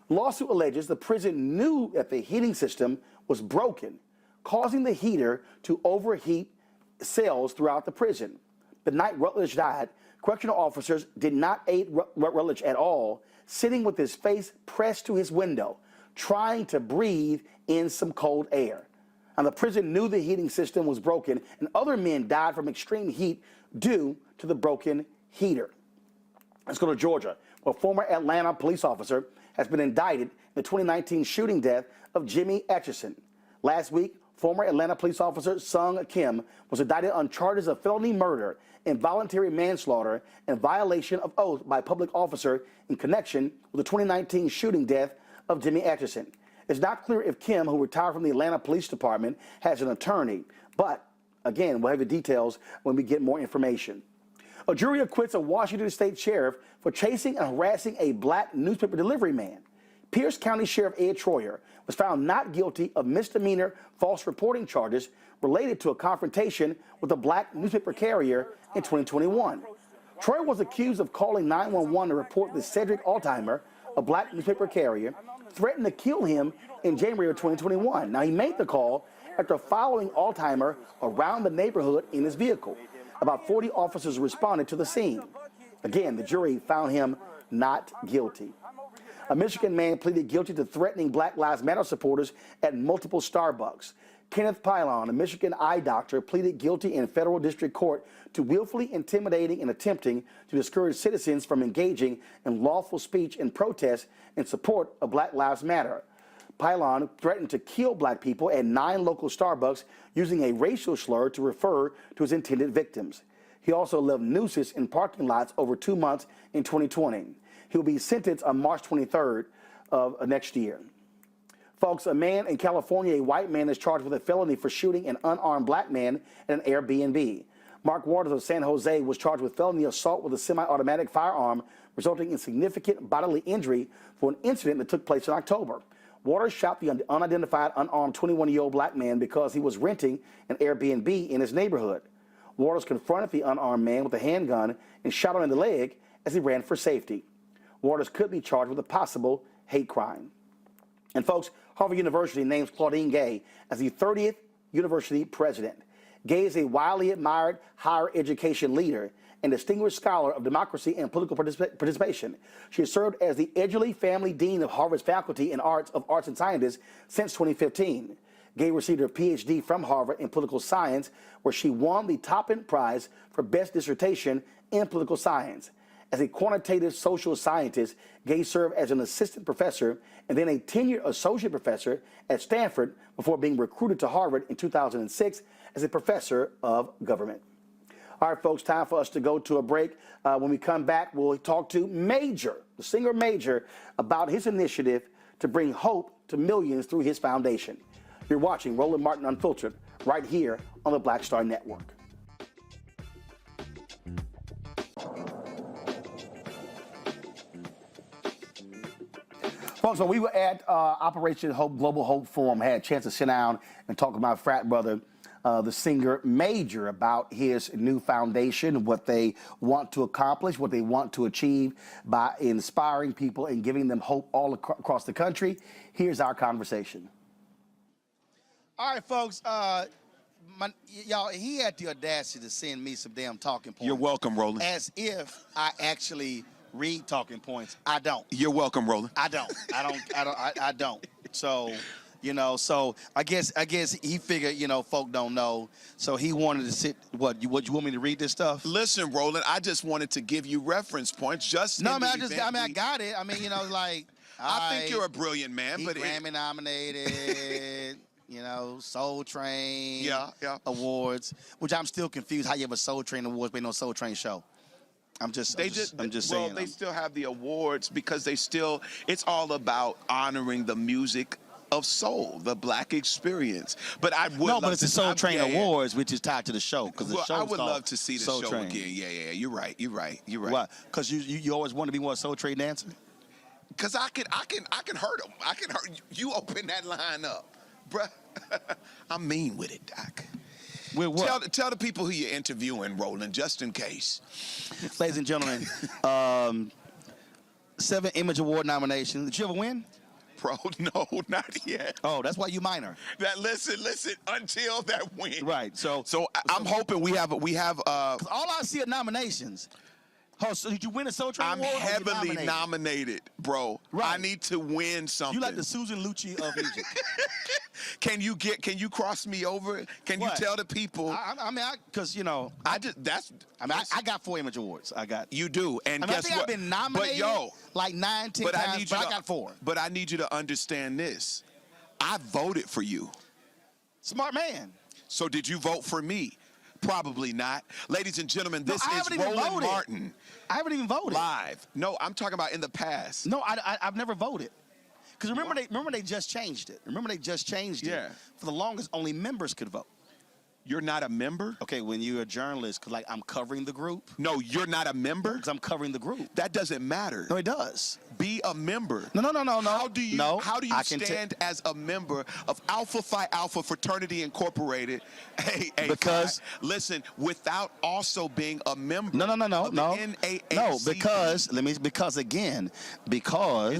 Speaker 1: The lawsuit alleges the prison knew that the heating system was broken, causing the heater to overheat cells throughout the prison. The night Rutledge died, correctional officers did not aid Rutledge at all, sitting with his face pressed to his window, trying to breathe in some cold air. And the prison knew the heating system was broken, and other men died from extreme heat due to the broken heater. Let's go to Georgia, where a former Atlanta police officer has been indicted in the 2019 shooting death of Jimmy Atchison. Last week, former Atlanta police officer Sung Kim was indicted on charges of felony murder, involuntary manslaughter, and violation of oath by a public officer in connection with the 2019 shooting death of Jimmy Atchison. It's not clear if Kim, who retired from the Atlanta Police Department, has an attorney, but again, we'll have the details when we get more information. A jury acquits a Washington State sheriff for chasing and harassing a black newspaper delivery man. Pierce County Sheriff Ed Troyer was found not guilty of misdemeanor false reporting charges related to a confrontation with a black newspaper carrier in 2021. Troyer was accused of calling 911 to report that Cedric Alzheimer, a black newspaper carrier, threatened to kill him in January of 2021. Now, he made the call after following Alzheimer around the neighborhood in his vehicle. About 40 officers responded to the scene. Again, the jury found him not guilty. A Michigan man pleaded guilty to threatening Black Lives Matter supporters at multiple Starbucks. Kenneth Pylon, a Michigan eye doctor, pleaded guilty in federal district court to willfully intimidating and attempting to discourage citizens from engaging in lawful speech and protest in support of Black Lives Matter. Pylon threatened to kill black people at 9 local Starbucks using a racial slur to refer to his intended victims. He also left nooses in parking lots over 2 months in 2020. He will be sentenced on March 23rd of next year. Folks, a man in California, a white man, is charged with a felony for shooting an unarmed black man at an Airbnb. Mark Waters of San Jose was charged with felony assault with a semi-automatic firearm, resulting in significant bodily injury for an incident that took place in October. Waters shot the unidentified, unarmed 21-year-old black man because he was renting an Airbnb in his neighborhood. Waters confronted the unarmed man with a handgun and shot him in the leg as he ran for safety. Waters could be charged with a possible hate crime. And folks, Harvard University names Claudine Gay as the 30th university president. Gay is a widely admired higher education leader and distinguished scholar of democracy and political participation. She has served as the Edgerly Family Dean of Harvard's Faculty in Arts and Sciences since 2015. Gay received her PhD from Harvard in political science, where she won the Toppin Prize for Best Dissertation in Political Science. As a quantitative social scientist, Gay served as an assistant professor and then a tenured associate professor at Stanford before being recruited to Harvard in 2006 as a professor of government. All right, folks, time for us to go to a break. When we come back, we'll talk to Major, the singer Major, about his initiative to bring hope to millions through his foundation. You're watching Roland Martin Unfiltered right here on the Black Star Network. Folks, so we were at Operation Hope Global Hope Forum. I had a chance to sit down and talk to my frat brother, the singer Major, about his new foundation, what they want to accomplish, what they want to achieve by inspiring people and giving them hope all across the country. Here's our conversation.
Speaker 9: All right, folks. Y'all, he had the audacity to send me some damn talking points.
Speaker 10: You're welcome, Roland.
Speaker 9: As if I actually read talking points. I don't.
Speaker 10: You're welcome, Roland.
Speaker 9: I don't. I don't. So, you know, so I guess he figured, you know, folk don't know. So he wanted to sit. What you want me to read this stuff?
Speaker 10: Listen, Roland, I just wanted to give you reference points. Just
Speaker 9: no, man. I got it. I mean, you know, like
Speaker 10: I think you're a brilliant man, but
Speaker 9: Grammy nominated. You know, Soul Train awards, which I'm still confused how you have a Soul Train awards but no Soul Train show. I'm just saying.
Speaker 10: Well, they still have the awards because it's all about honoring the music of soul, the black experience. But I would love
Speaker 9: but it's the Soul Train Awards, which is tied to the show.
Speaker 10: I would love to see the show again. Yeah. You're right.
Speaker 9: Why? Because you always want to be more Soul Train dancer?
Speaker 10: Because I can hurt them. I can hurt you. Open that line up. Bruh, I'm mean with it, Doc.
Speaker 9: With what?
Speaker 10: Tell the people who you're interviewing, Roland, just in case.
Speaker 9: Ladies and gentlemen, 7 Image Award nominations. Did you ever win?
Speaker 10: Bro, no, not yet.
Speaker 9: Oh, that's why you minor.
Speaker 10: Listen, until that win.
Speaker 9: Right. So
Speaker 10: I'm hoping we have 'cause
Speaker 9: all I see are nominations. Oh, so did you win a Soul Train Award?
Speaker 10: I'm heavily nominated, bro. Right. I need to win something.
Speaker 9: You like the Susan Lucci of music.
Speaker 10: Can you cross me over? Can you tell the people?
Speaker 9: Because you know, I got 4 Image Awards.
Speaker 10: You do, and guess
Speaker 9: I think
Speaker 10: what?
Speaker 9: I've been nominated like 9, 10 times, but I got 4.
Speaker 10: But I need you to understand this. I voted for you.
Speaker 9: Smart man.
Speaker 10: So did you vote for me? Probably not. Ladies and gentlemen, this is Roland Martin.
Speaker 9: I haven't even voted.
Speaker 10: Live. No, I'm talking about in the past.
Speaker 9: No, I've never voted. Because remember they just changed it.
Speaker 10: Yeah.
Speaker 9: For the longest, only members could vote.
Speaker 10: You're not a member?
Speaker 9: Okay, when you're a journalist, because I'm covering the group.
Speaker 10: No, you're not a member?
Speaker 9: Because I'm covering the group.
Speaker 10: That doesn't matter.
Speaker 9: No, it does.
Speaker 10: Be a member.
Speaker 9: No.
Speaker 10: How do you stand as a member of Alpha Phi Alpha Fraternity Incorporated? Hey,
Speaker 9: because
Speaker 10: listen, without also being a member.
Speaker 9: No.
Speaker 10: Of the NAACP.
Speaker 9: No, because
Speaker 10: is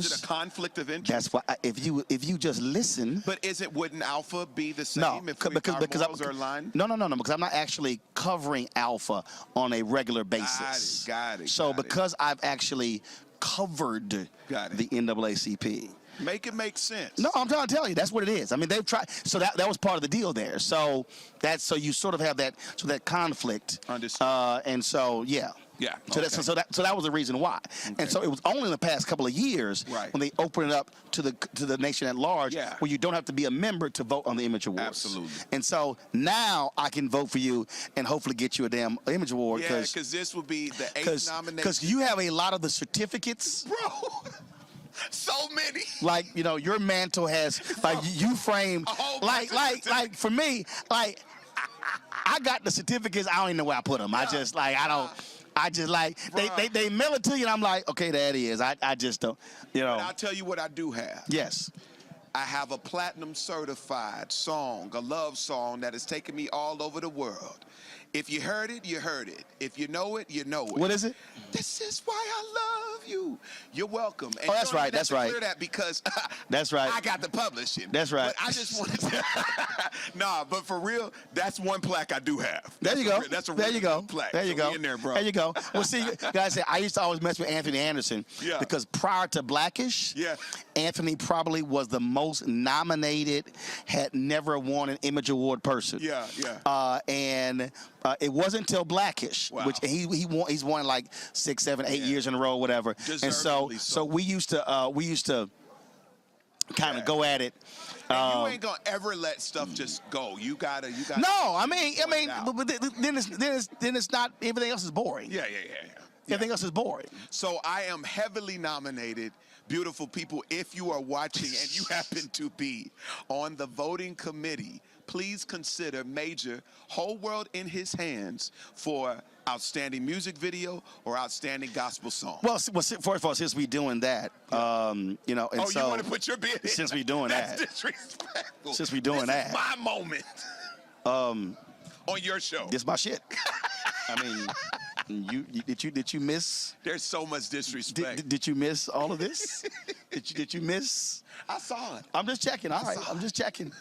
Speaker 10: it a conflict of interest?
Speaker 9: That's why if you just listen.
Speaker 10: But wouldn't Alpha be the same if our morals are aligned?
Speaker 9: No, because I'm not actually covering Alpha on a regular basis.
Speaker 10: Got it.
Speaker 9: So because I've actually covered the NAACP.
Speaker 10: Make it make sense.
Speaker 9: No, I'm trying to tell you, that's what it is. I mean, they've tried. So that was part of the deal there. So you sort of have that conflict.
Speaker 10: Understood.
Speaker 9: And so yeah.
Speaker 10: Yeah.
Speaker 9: So,
Speaker 10: okay.
Speaker 9: so that was the reason why.
Speaker 10: Okay.
Speaker 9: And so it was only in the past couple of years when they opened it up to the nation at large, where you don't have to be a member to vote on the Image Awards.
Speaker 10: Absolutely.
Speaker 9: And so now I can vote for you and hopefully get you a damn Image Award.
Speaker 10: Yeah, because this will be the 8th nomination.
Speaker 9: Because you have a lot of the certificates.
Speaker 10: Bro. So many.
Speaker 9: Like, you know, your mantle has, like, you framed, like for me, like, I got the certificates. I don't even know where I put them. I just like they mail it to you, and I'm like, okay, there it is. I just don't, you know.
Speaker 10: But I'll tell you what I do have.
Speaker 9: Yes.
Speaker 10: I have a platinum certified song, a love song that has taken me all over the world. If you heard it, you heard it. If you know it, you know it.
Speaker 9: What is it?
Speaker 10: This is why I love you. You're welcome. And
Speaker 9: that's right. That's right.
Speaker 10: Clear that because
Speaker 9: that's right.
Speaker 10: I got the publishing.
Speaker 9: That's right.
Speaker 10: But I just wanted to. Nah, but for real, that's one plaque I do have.
Speaker 9: There you go.
Speaker 10: That's a
Speaker 9: there you go.
Speaker 10: plaque.
Speaker 9: There you go.
Speaker 10: In there, bro.
Speaker 9: There you go. Well, see, guys, I used to always mess with Anthony Anderson because prior to Blackish, Anthony probably was the most nominated, had never won an Image Award person.
Speaker 10: Yeah, yeah.
Speaker 9: And it wasn't until Blackish, which he's won like 6, 7, 8 years in a row, whatever. And so we used to kind of go at it.
Speaker 10: And you ain't gonna ever let stuff just go. You gotta.
Speaker 9: No, I mean, but then it's not. Everything else is boring.
Speaker 10: Yeah.
Speaker 9: Everything else is boring.
Speaker 10: So I am heavily nominated. Beautiful people, if you are watching and you happen to be on the voting committee, please consider Major Whole World in His Hands for outstanding music video or outstanding gospel song.
Speaker 9: Well, first of all, since we're doing that, you know, and
Speaker 10: you want to put your bid in?
Speaker 9: Since we're doing
Speaker 10: That's
Speaker 9: that,
Speaker 10: disrespectful.
Speaker 9: Since we're doing
Speaker 10: this is my moment. On your show.
Speaker 9: This my shit. I mean, did you miss?
Speaker 10: There's so much disrespect.
Speaker 9: Did you miss all of this? did you miss?
Speaker 10: I saw it.
Speaker 9: I'm just checking. All right, I'm just checking.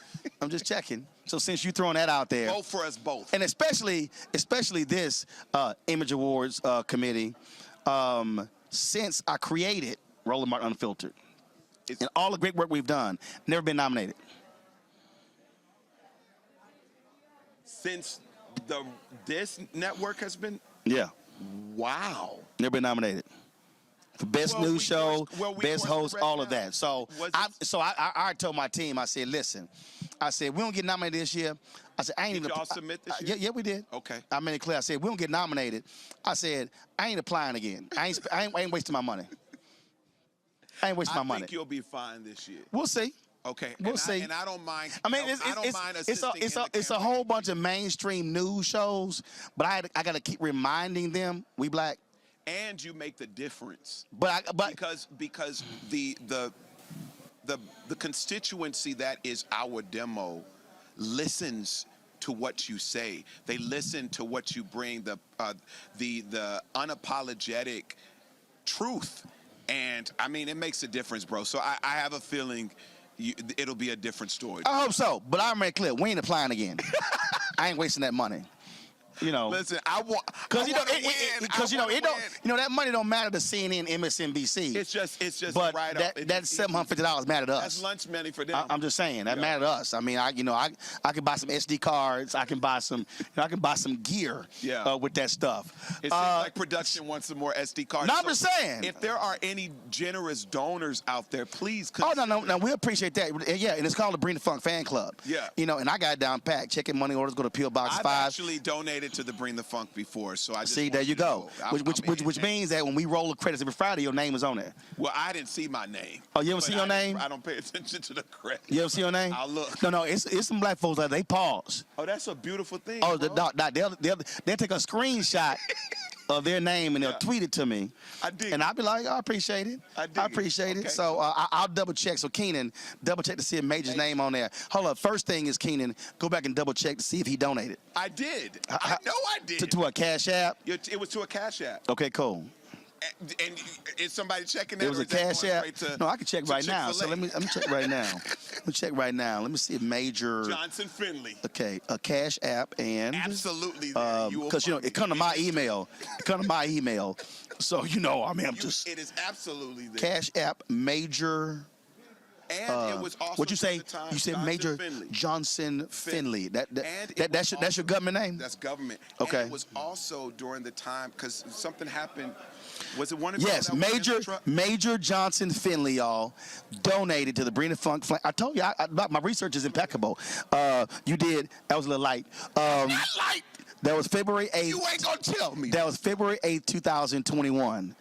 Speaker 9: So since you throwing that out there,
Speaker 10: vote for us both,
Speaker 9: and especially this Image Awards committee, since I created Roland Martin Unfiltered, and all the great work we've done, never been nominated.
Speaker 10: Since this network has been.
Speaker 9: Yeah.
Speaker 10: Wow.
Speaker 9: Never been nominated. For best news show, best host, all of that. So I told my team, I said, listen, I said, we don't get nominated this year. I said, I ain't even.
Speaker 10: Did y'all submit this year?
Speaker 9: Yeah, we did.
Speaker 10: Okay.
Speaker 9: I made it clear. I said, we don't get nominated. I said, I ain't applying again. I ain't wasting my money. I ain't wasting my money.
Speaker 10: I think you'll be fine this year.
Speaker 9: We'll see.
Speaker 10: Okay.
Speaker 9: We'll see.
Speaker 10: And I don't mind.
Speaker 9: I mean, it's a whole bunch of mainstream news shows, but I got to keep reminding them we black.
Speaker 10: And you make the difference.
Speaker 9: But
Speaker 10: because the constituency that is our demo listens to what you say. They listen to what you bring, the unapologetic truth. And I mean, it makes a difference, bro. So I have a feeling it'll be a different story.
Speaker 9: I hope so, but I'm very clear. We ain't applying again. I ain't wasting that money. You know,
Speaker 10: listen, I want
Speaker 9: because that money don't matter to CNN, MSNBC.
Speaker 10: It's just
Speaker 9: but
Speaker 10: right
Speaker 9: that $750 matter to us.
Speaker 10: That's lunch money for them.
Speaker 9: I'm just saying that matter to us. I mean, I can buy some SD cards. I can buy some gear. With that stuff.
Speaker 10: It seems like production wants some more SD cards.
Speaker 9: No, I'm just saying.
Speaker 10: If there are any generous donors out there, please.
Speaker 9: No, we appreciate that. Yeah, and it's called the Bring the Funk Fan Club.
Speaker 10: Yeah.
Speaker 9: You know, and I got it down packed. Checking money orders, go to P.O. Box 5.
Speaker 10: I've actually donated to the Bring the Funk before, so I just
Speaker 9: see. There you go. Which means that when we roll the credits every Friday, your name is on there.
Speaker 10: Well, I didn't see my name.
Speaker 9: Oh, you don't see your name?
Speaker 10: I don't pay attention to the credits.
Speaker 9: You don't see your name?
Speaker 10: I'll look.
Speaker 9: No, it's some black folks that they pause.
Speaker 10: Oh, that's a beautiful thing.
Speaker 9: Oh, they'll take a screenshot of their name and they'll tweet it to me.
Speaker 10: I dig.
Speaker 9: And I'll be like, I appreciate it. I appreciate it. So I'll double check. So Keenan, double check to see if Major's name on there. Hold up. First thing is Keenan, go back and double check to see if he donated.
Speaker 10: I did. I know I did.
Speaker 9: To a Cash App?
Speaker 10: It was to a Cash App.
Speaker 9: Okay, cool.
Speaker 10: And is somebody checking that?
Speaker 9: It was a Cash App. No, I can check right now. So let me check right now. Let me see if Major
Speaker 10: Johnson Finley.
Speaker 9: Okay, a Cash App and
Speaker 10: absolutely.
Speaker 9: Because it come to my email. So I'm just.
Speaker 10: It is absolutely there.
Speaker 9: Cash App Major
Speaker 10: And it was also
Speaker 9: what you say?
Speaker 10: the time
Speaker 9: You said
Speaker 10: Johnson
Speaker 9: Major
Speaker 10: Finley.
Speaker 9: Johnson Finley. That's your government name?
Speaker 10: That's government.
Speaker 9: Okay.
Speaker 10: And it was also during the time because something happened. Was it one of
Speaker 9: Yes,
Speaker 10: that was in the truck?
Speaker 9: Major Johnson Finley, y'all, donated to the Brina Funk. I told you, my research is impeccable. You did. That was a little light.
Speaker 10: Not light.
Speaker 9: That was February 8th.
Speaker 10: You ain't gonna tell me.
Speaker 9: That was February 8th, 2021.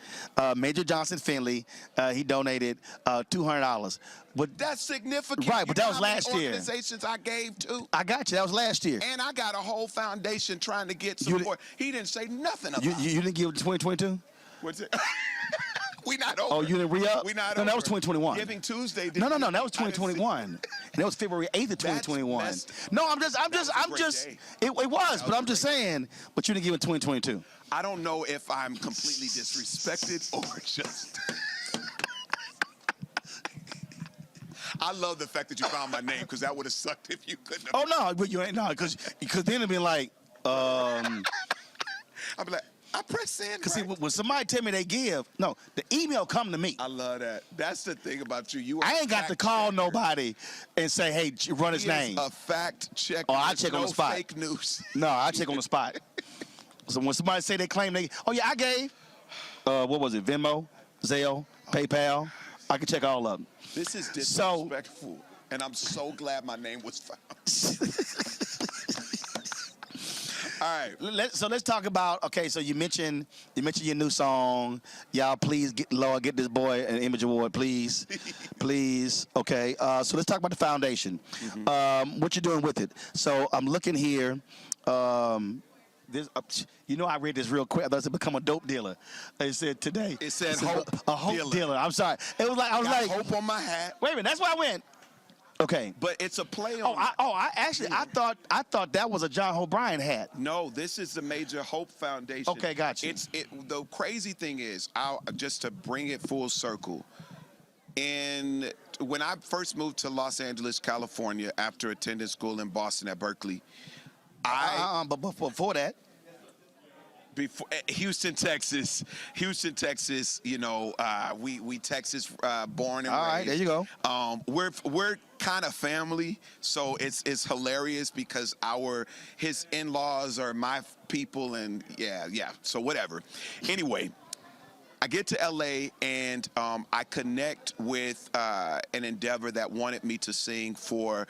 Speaker 9: Major Johnson Finley, he donated $200. But
Speaker 10: that's significant.
Speaker 9: Right, but
Speaker 10: you
Speaker 9: that
Speaker 10: know
Speaker 9: was
Speaker 10: how many
Speaker 9: last year.
Speaker 10: Organizations I gave to.
Speaker 9: I got you. That was last year.
Speaker 10: And I got a whole foundation trying to get support. He didn't say nothing about it.
Speaker 9: You didn't give it to 2022?
Speaker 10: What's it? We not over.
Speaker 9: Oh, you didn't re-up?
Speaker 10: We not
Speaker 9: No,
Speaker 10: over.
Speaker 9: that was 2021.
Speaker 10: Giving Tuesday.
Speaker 9: No, that was 2021. And that was February 8th of 2021. No, I'm just. It was, but I'm just saying. But you didn't give it 2022.
Speaker 10: I don't know if I'm completely disrespected or just. I love the fact that you found my name because that would have sucked if you couldn't have.
Speaker 9: Oh no, but you ain't because then it'd be like.
Speaker 10: I'd be like. I press send.
Speaker 9: Because see, when somebody tell me they give, no, the email come to me.
Speaker 10: I love that. That's the thing about you.
Speaker 9: I ain't got to call nobody and say, hey, run his name.
Speaker 10: A fact check.
Speaker 9: Oh, I check on the spot.
Speaker 10: Fake news.
Speaker 9: No, I check on the spot. So when somebody say they claim oh yeah, I gave. What was it? Venmo, Zelle, PayPal. I can check all of them.
Speaker 10: This is disrespectful, and I'm so glad my name was found. All right.
Speaker 9: So let's talk about. Okay, so you mentioned your new song. Y'all, please get this boy an Image Award, please, please. Okay. So let's talk about the foundation.
Speaker 10: Mm-hmm.
Speaker 9: What you're doing with it. So I'm looking here. I read this real quick. I thought it become a dope dealer. It said today.
Speaker 10: It said hope.
Speaker 9: A hope dealer. I'm sorry. It was like I was
Speaker 10: Got
Speaker 9: like
Speaker 10: hope on my hat.
Speaker 9: Wait a minute. That's where I went. Okay.
Speaker 10: But it's a play on.
Speaker 9: I thought that was a John O'Brien hat.
Speaker 10: No, this is the Major Hope Foundation.
Speaker 9: Okay, got you.
Speaker 10: The crazy thing is, just to bring it full circle. And when I first moved to Los Angeles, California, after attending school in Boston at Berkeley,
Speaker 9: but before that.
Speaker 10: Houston, Texas. You know, we Texas born and raised.
Speaker 9: All right, there you go.
Speaker 10: We're kind of family, so it's hilarious because his in-laws are my people, and yeah. So whatever. Anyway, I get to LA and I connect with an endeavor that wanted me to sing for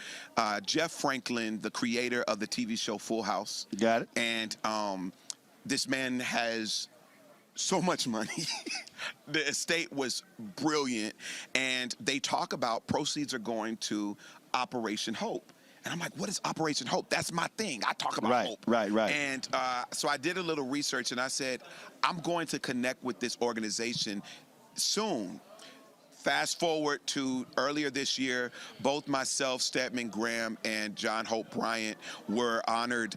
Speaker 10: Jeff Franklin, the creator of the TV show Full House.
Speaker 9: Got it.
Speaker 10: And this man has so much money. The estate was brilliant. And they talk about proceeds are going to Operation Hope. And I'm like, what is Operation Hope? That's my thing. I talk about hope.
Speaker 9: Right.
Speaker 10: And so I did a little research and I said, I'm going to connect with this organization soon. Fast forward to earlier this year, both myself, Stedman Graham, and John Hope Bryant were honored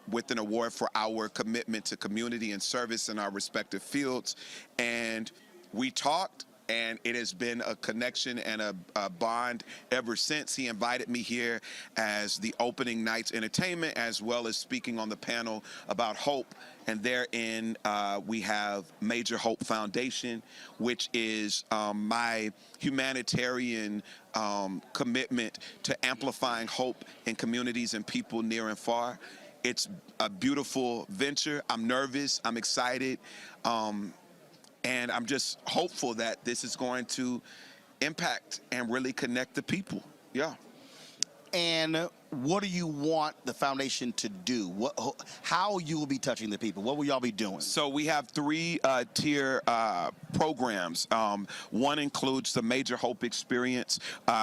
Speaker 10: with an award for our commitment to community and service in our respective fields. And we talked, and it has been a connection and a bond ever since. He invited me here as the opening night's entertainment, as well as speaking on the panel about hope. And therein, we have Major Hope Foundation, which is my humanitarian commitment to amplifying hope in communities and people near and far. It's a beautiful venture. I'm nervous. I'm excited. And I'm just hopeful that this is going to impact and really connect the people. Yeah.
Speaker 9: And what do you want the foundation to do? How you will be touching the people? What will y'all be doing?
Speaker 10: So we have three tier programs. One includes the Major Hope Experience,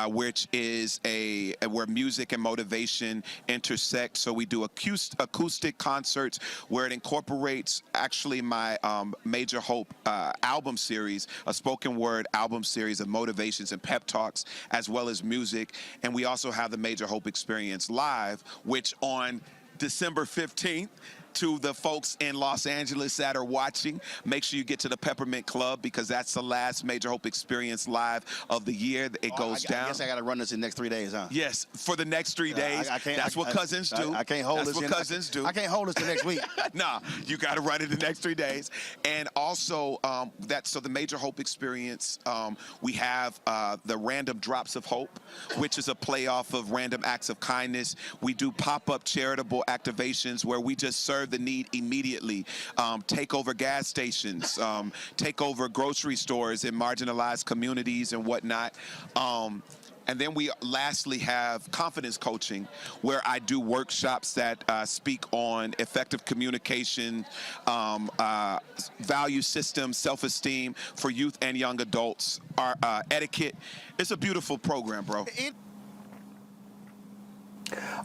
Speaker 10: which is where music and motivation intersect. So we do acoustic concerts where it incorporates actually my Major Hope album series, a spoken word album series of motivations and pep talks, as well as music. And we also have the Major Hope Experience Live, which on December 15th to the folks in Los Angeles that are watching, make sure you get to the Peppermint Club because that's the last Major Hope Experience Live of the year. It goes down.
Speaker 9: I guess I got to run this in the next 3 days, huh?
Speaker 10: Yes, for the next 3 days. That's what cousins do.
Speaker 9: I can't hold this.
Speaker 10: That's what cousins do.
Speaker 9: I can't hold this the next week.
Speaker 10: Nah, you got to run it the next 3 days. And also, so the Major Hope Experience, we have the Random Drops of Hope, which is a playoff of Random Acts of Kindness. We do pop-up charitable activations where we just serve the need immediately. Take over gas stations, take over grocery stores in marginalized communities and whatnot. And then we lastly have confidence coaching, where I do workshops that speak on effective communication, value systems, self-esteem for youth and young adults, our etiquette. It's a beautiful program, bro.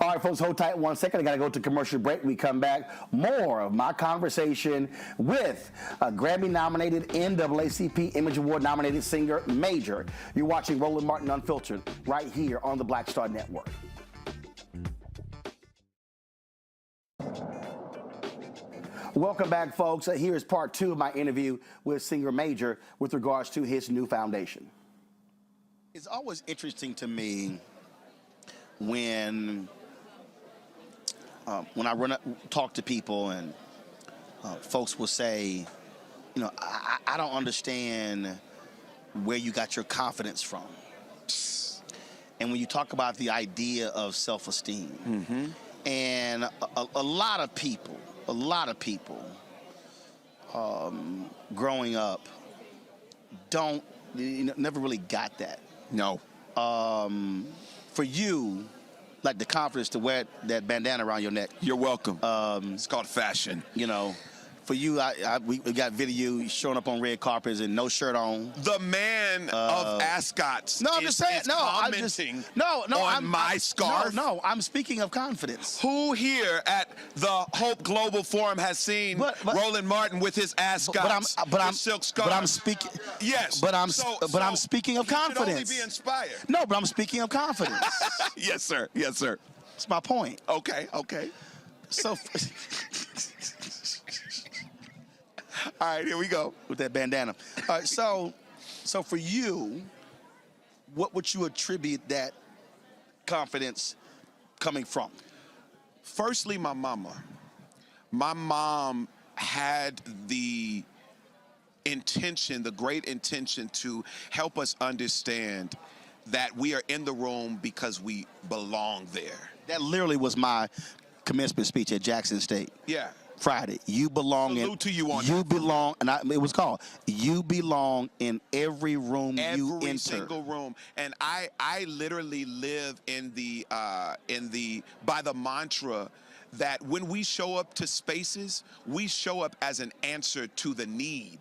Speaker 1: All right, folks, hold tight 1 second. I got to go to commercial break. We come back. More of my conversation with a Grammy-nominated NAACP Image Award-nominated singer, Major. You're watching Roland Martin Unfiltered right here on the Black Star Network. Welcome back, folks. Here's part 2 of my interview with singer Major with regards to his new foundation.
Speaker 9: It's always interesting to me when I talk to people and folks will say, you know, I don't understand where you got your confidence from. And when you talk about the idea of self-esteem, and a lot of people growing up never really got that.
Speaker 10: No.
Speaker 9: For you, like the confidence to wear that bandana around your neck.
Speaker 10: You're welcome. It's called fashion.
Speaker 9: You know, for you, we got video showing up on red carpets and no shirt on.
Speaker 10: The man of ascots.
Speaker 9: No, I'm just saying.
Speaker 10: On my scarf.
Speaker 9: No, I'm speaking of confidence.
Speaker 10: Who here at the Hope Global Forum has seen Roland Martin with his ascots, his silk scarf?
Speaker 9: But I'm speaking.
Speaker 10: Yes.
Speaker 9: But I'm speaking of confidence.
Speaker 10: You should only be inspired.
Speaker 9: No, but I'm speaking of confidence.
Speaker 10: Yes, sir. Yes, sir.
Speaker 9: That's my point.
Speaker 10: Okay. Okay.
Speaker 9: So.
Speaker 10: All right, here we go.
Speaker 9: With that bandana. All right, so for you, what would you attribute that confidence coming from?
Speaker 10: Firstly, my mama. My mom had the intention, the great intention to help us understand that we are in the room because we belong there.
Speaker 9: That literally was my commencement speech at Jackson State.
Speaker 10: Yeah.
Speaker 9: Friday. You belong
Speaker 10: Salute to you on
Speaker 9: you
Speaker 10: that.
Speaker 9: belong, and it was called, you belong in every room you enter.
Speaker 10: Every single room. And I literally live by the mantra that when we show up to spaces, we show up as an answer to the need.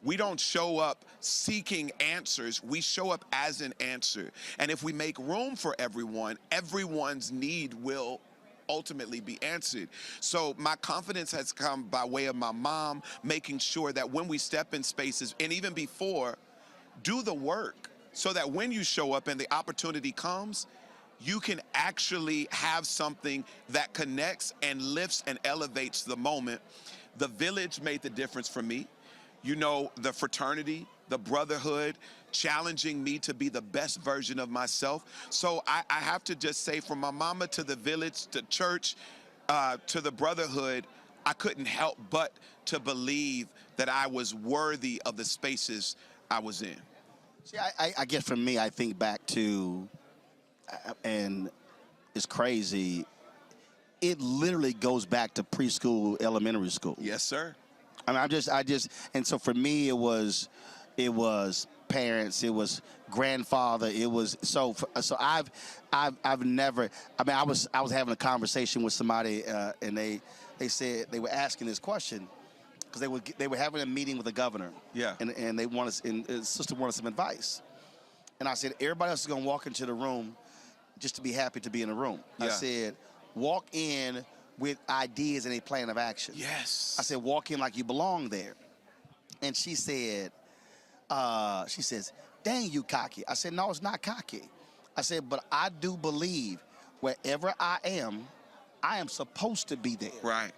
Speaker 10: We don't show up seeking answers. We show up as an answer. And if we make room for everyone, everyone's need will ultimately be answered. So my confidence has come by way of my mom, making sure that when we step in spaces, and even before, do the work so that when you show up and the opportunity comes, you can actually have something that connects and lifts and elevates the moment. The village made the difference for me. You know, the fraternity, the brotherhood, challenging me to be the best version of myself. So I have to just say, from my mama to the village, to church, to the brotherhood, I couldn't help but to believe that I was worthy of the spaces I was in.
Speaker 9: See, I guess for me, I think back to, and it's crazy, it literally goes back to preschool, elementary school.
Speaker 10: Yes, sir.
Speaker 9: I mean, and so for me, it was parents, it was grandfather, it was so I've never. I mean, I was having a conversation with somebody, and they said they were asking this question because they were having a meeting with the governor.
Speaker 10: Yeah.
Speaker 9: And they wanted, and his sister wanted some advice, and I said everybody else is gonna walk into the room just to be happy to be in the room. Yeah. I said walk in with ideas and a plan of action.
Speaker 10: Yes.
Speaker 9: I said, walk in like you belong there. And she said, she says, dang, you cocky. I said, no, it's not cocky. I said, but I do believe wherever I am supposed to be there.
Speaker 10: Right.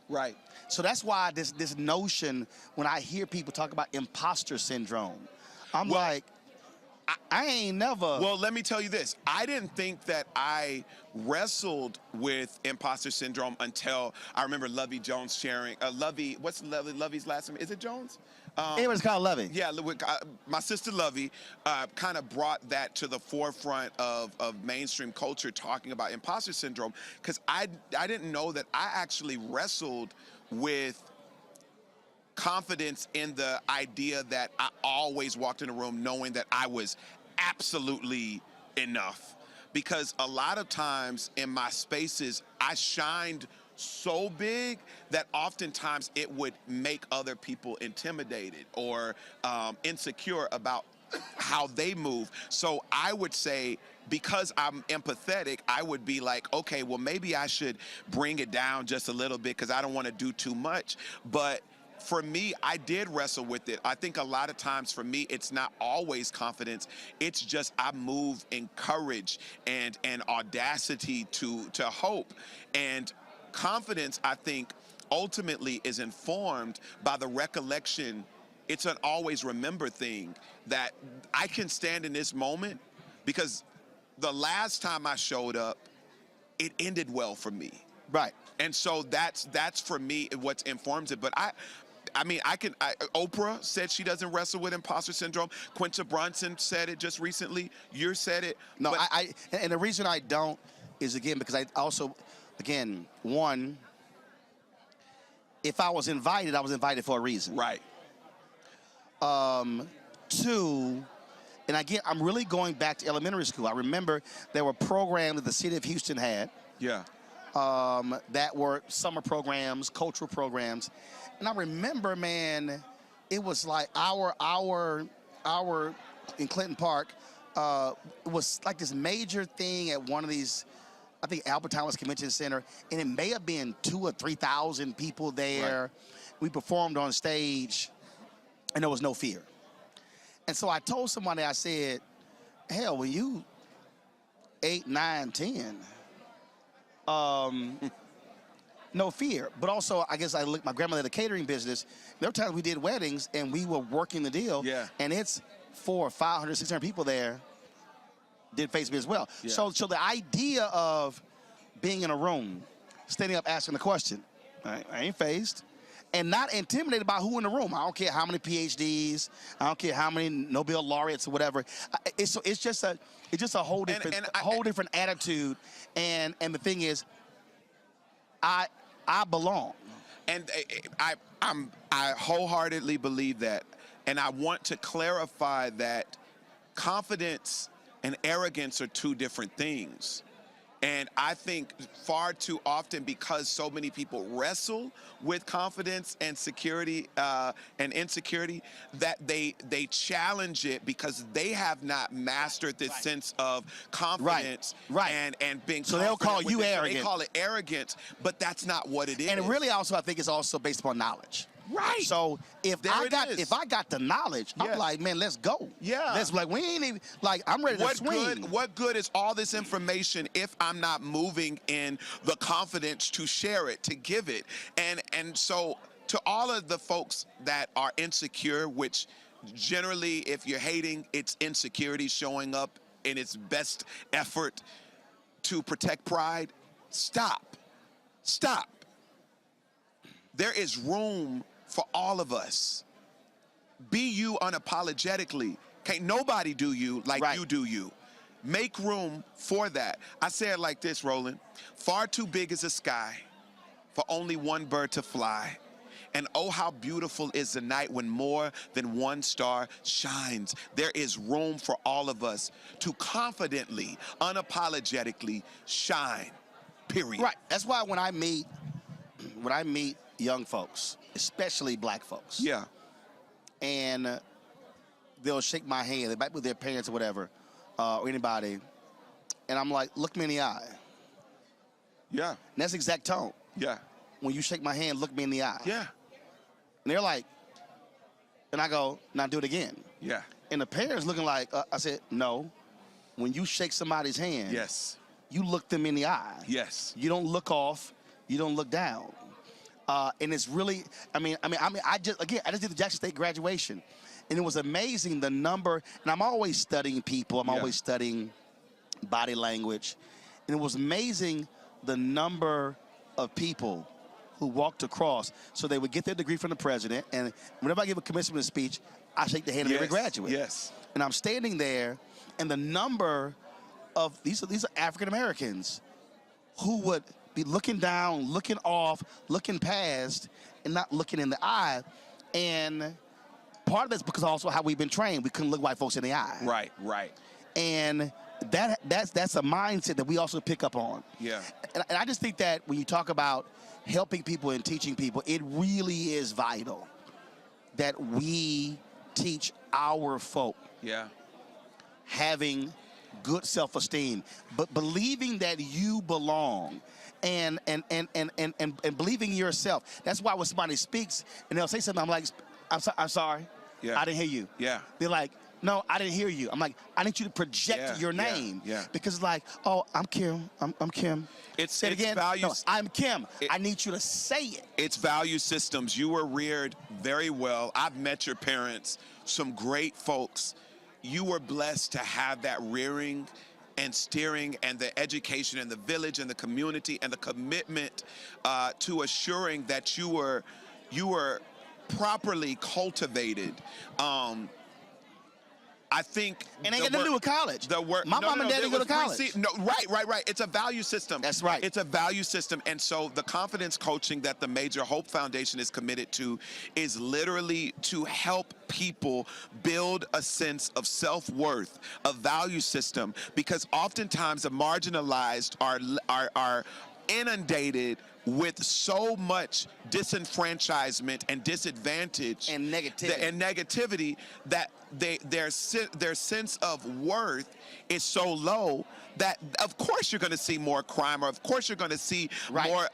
Speaker 9: Right. So that's why this notion, when I hear people talk about imposter syndrome, I'm like, I ain't never.
Speaker 10: Well, let me tell you this. I didn't think that I wrestled with imposter syndrome until I remember Lovey Jones sharing. Lovey, what's Lovey's last name? Is it Jones?
Speaker 9: It called Lovey.
Speaker 10: Yeah, my sister Lovey kind of brought that to the forefront of mainstream culture, talking about imposter syndrome, because I didn't know that I actually wrestled with confidence in the idea that I always walked in a room knowing that I was absolutely enough. Because a lot of times in my spaces, I shined so big that oftentimes it would make other people intimidated or insecure about how they move. So I would say, because I'm empathetic, I would be like, okay, well, maybe I should bring it down just a little bit because I don't want to do too much. But for me, I did wrestle with it. I think a lot of times for me, it's not always confidence. It's just I move in courage and audacity to hope. And confidence, I think, ultimately is informed by the recollection. It's an always remember thing that I can stand in this moment because the last time I showed up, it ended well for me.
Speaker 9: Right.
Speaker 10: And so that's for me what informs it. But Oprah said she doesn't wrestle with imposter syndrome. Quinta Brunson said it just recently. You said it.
Speaker 9: No, and the reason I don't is, again, because I also, again, one, if I was invited for a reason.
Speaker 10: Right.
Speaker 9: Two, and again, I'm really going back to elementary school. I remember there were programs that the city of Houston had.
Speaker 10: Yeah.
Speaker 9: That were summer programs, cultural programs. And I remember, man, it was like our in Clinton Park was like this major thing at one of these, I think Albert Thomas Convention Center, and it may have been 2,000 or 3,000 people there. Right. We performed on stage, and there was no fear. And so I told somebody, I said, hell, when you 8, 9, 10, no fear. But also, I guess my grandmother had a catering business. There were times we did weddings and we were working the deal.
Speaker 10: Yeah.
Speaker 9: And it's 400, 500, 600 people there did face me as well. Yeah. So the idea of being in a room, standing up, asking the question, I ain't phased. And not intimidated by who in the room. I don't care how many PhDs. I don't care how many Nobel laureates or whatever. It's just a whole different different attitude. And the thing is, I belong.
Speaker 10: And I wholeheartedly believe that. And I want to clarify that confidence and arrogance are two different things. And I think far too often, because so many people wrestle with confidence and security and insecurity, that they challenge it because they have not mastered this sense of confidence and being
Speaker 9: so they'll call you arrogant.
Speaker 10: They call it arrogance, but that's not what it is.
Speaker 9: And it really also, I think, is also based upon knowledge.
Speaker 10: Right.
Speaker 9: So if I got the knowledge, I'm like, man, let's go.
Speaker 10: Yeah.
Speaker 9: Let's we ain't even I'm ready to swing.
Speaker 10: What good is all this information if I'm not moving in the confidence to share it, to give it? And so to all of the folks that are insecure, which generally, if you're hating, it's insecurity showing up in its best effort to protect pride, stop. Stop. There is room for all of us. Be you unapologetically. Can't nobody do you like you do you. Make room for that. I say it like this, Roland. Far too big is the sky for only one bird to fly. And oh, how beautiful is the night when more than one star shines. There is room for all of us to confidently, unapologetically shine, period.
Speaker 9: Right. That's why when I meet young folks, especially black folks.
Speaker 10: Yeah.
Speaker 9: And they'll shake my hand, they might be with their parents or whatever, or anybody. And I'm like, look me in the eye.
Speaker 10: Yeah.
Speaker 9: And that's the exact tone.
Speaker 10: Yeah.
Speaker 9: When you shake my hand, look me in the eye.
Speaker 10: Yeah.
Speaker 9: And they're like, and I go, now do it again.
Speaker 10: Yeah.
Speaker 9: And the parents looking like, I said, no. When you shake somebody's hand,
Speaker 10: yes,
Speaker 9: you look them in the eye.
Speaker 10: Yes.
Speaker 9: You don't look off. You don't look down. And it's really, I just did the Jackson State graduation, and it was amazing the number. And I'm always studying people. I'm always studying body language, and it was amazing the number of people who walked across. So they would get their degree from the president, and whenever I give a commencement speech, I shake the hand of every graduate.
Speaker 10: Yes.
Speaker 9: And I'm standing there, and the number of these are African Americans who would be looking down, looking off, looking past, and not looking in the eye. And part of that's because also how we've been trained. We couldn't look white folks in the eye.
Speaker 10: Right, right.
Speaker 9: And that's a mindset that we also pick up on.
Speaker 10: Yeah.
Speaker 9: And I just think that when you talk about helping people and teaching people, it really is vital that we teach our folk having good self-esteem, but believing that you belong. And believing in yourself. That's why when somebody speaks and they'll say something, I'm like, I'm sorry, I didn't hear you.
Speaker 10: Yeah.
Speaker 9: They're like, no, I didn't hear you. I'm like, I need you to project your name. Because it's like, oh, I'm Kim. I'm Kim. Say it again.
Speaker 10: Values.
Speaker 9: No, I'm Kim. I need you to say it.
Speaker 10: It's value systems. You were reared very well. I've met your parents, some great folks. You were blessed to have that rearing and steering and the education and the village and the community and the commitment to assuring that you were properly cultivated. I think
Speaker 9: and ain't got nothing to do with college. My mom and dad didn't go to college.
Speaker 10: Right. It's a value system.
Speaker 9: That's right.
Speaker 10: It's a value system. And so the confidence coaching that the Major Hope Foundation is committed to is literally to help people build a sense of self-worth, a value system, because oftentimes the marginalized are inundated with so much disenfranchisement and disadvantage
Speaker 9: and
Speaker 10: negativity that their sense of worth is so low that of course you're going to see more crime, or of course you're going to see more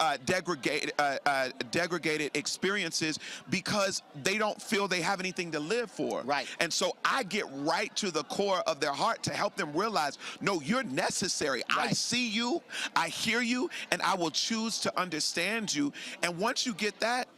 Speaker 10: degraded experiences, because they don't feel they have anything to live for.
Speaker 9: Right.
Speaker 10: And so I get right to the core of their heart to help them realize, no, you're necessary. I see you, I hear you, and I will choose to understand you. And once you get that,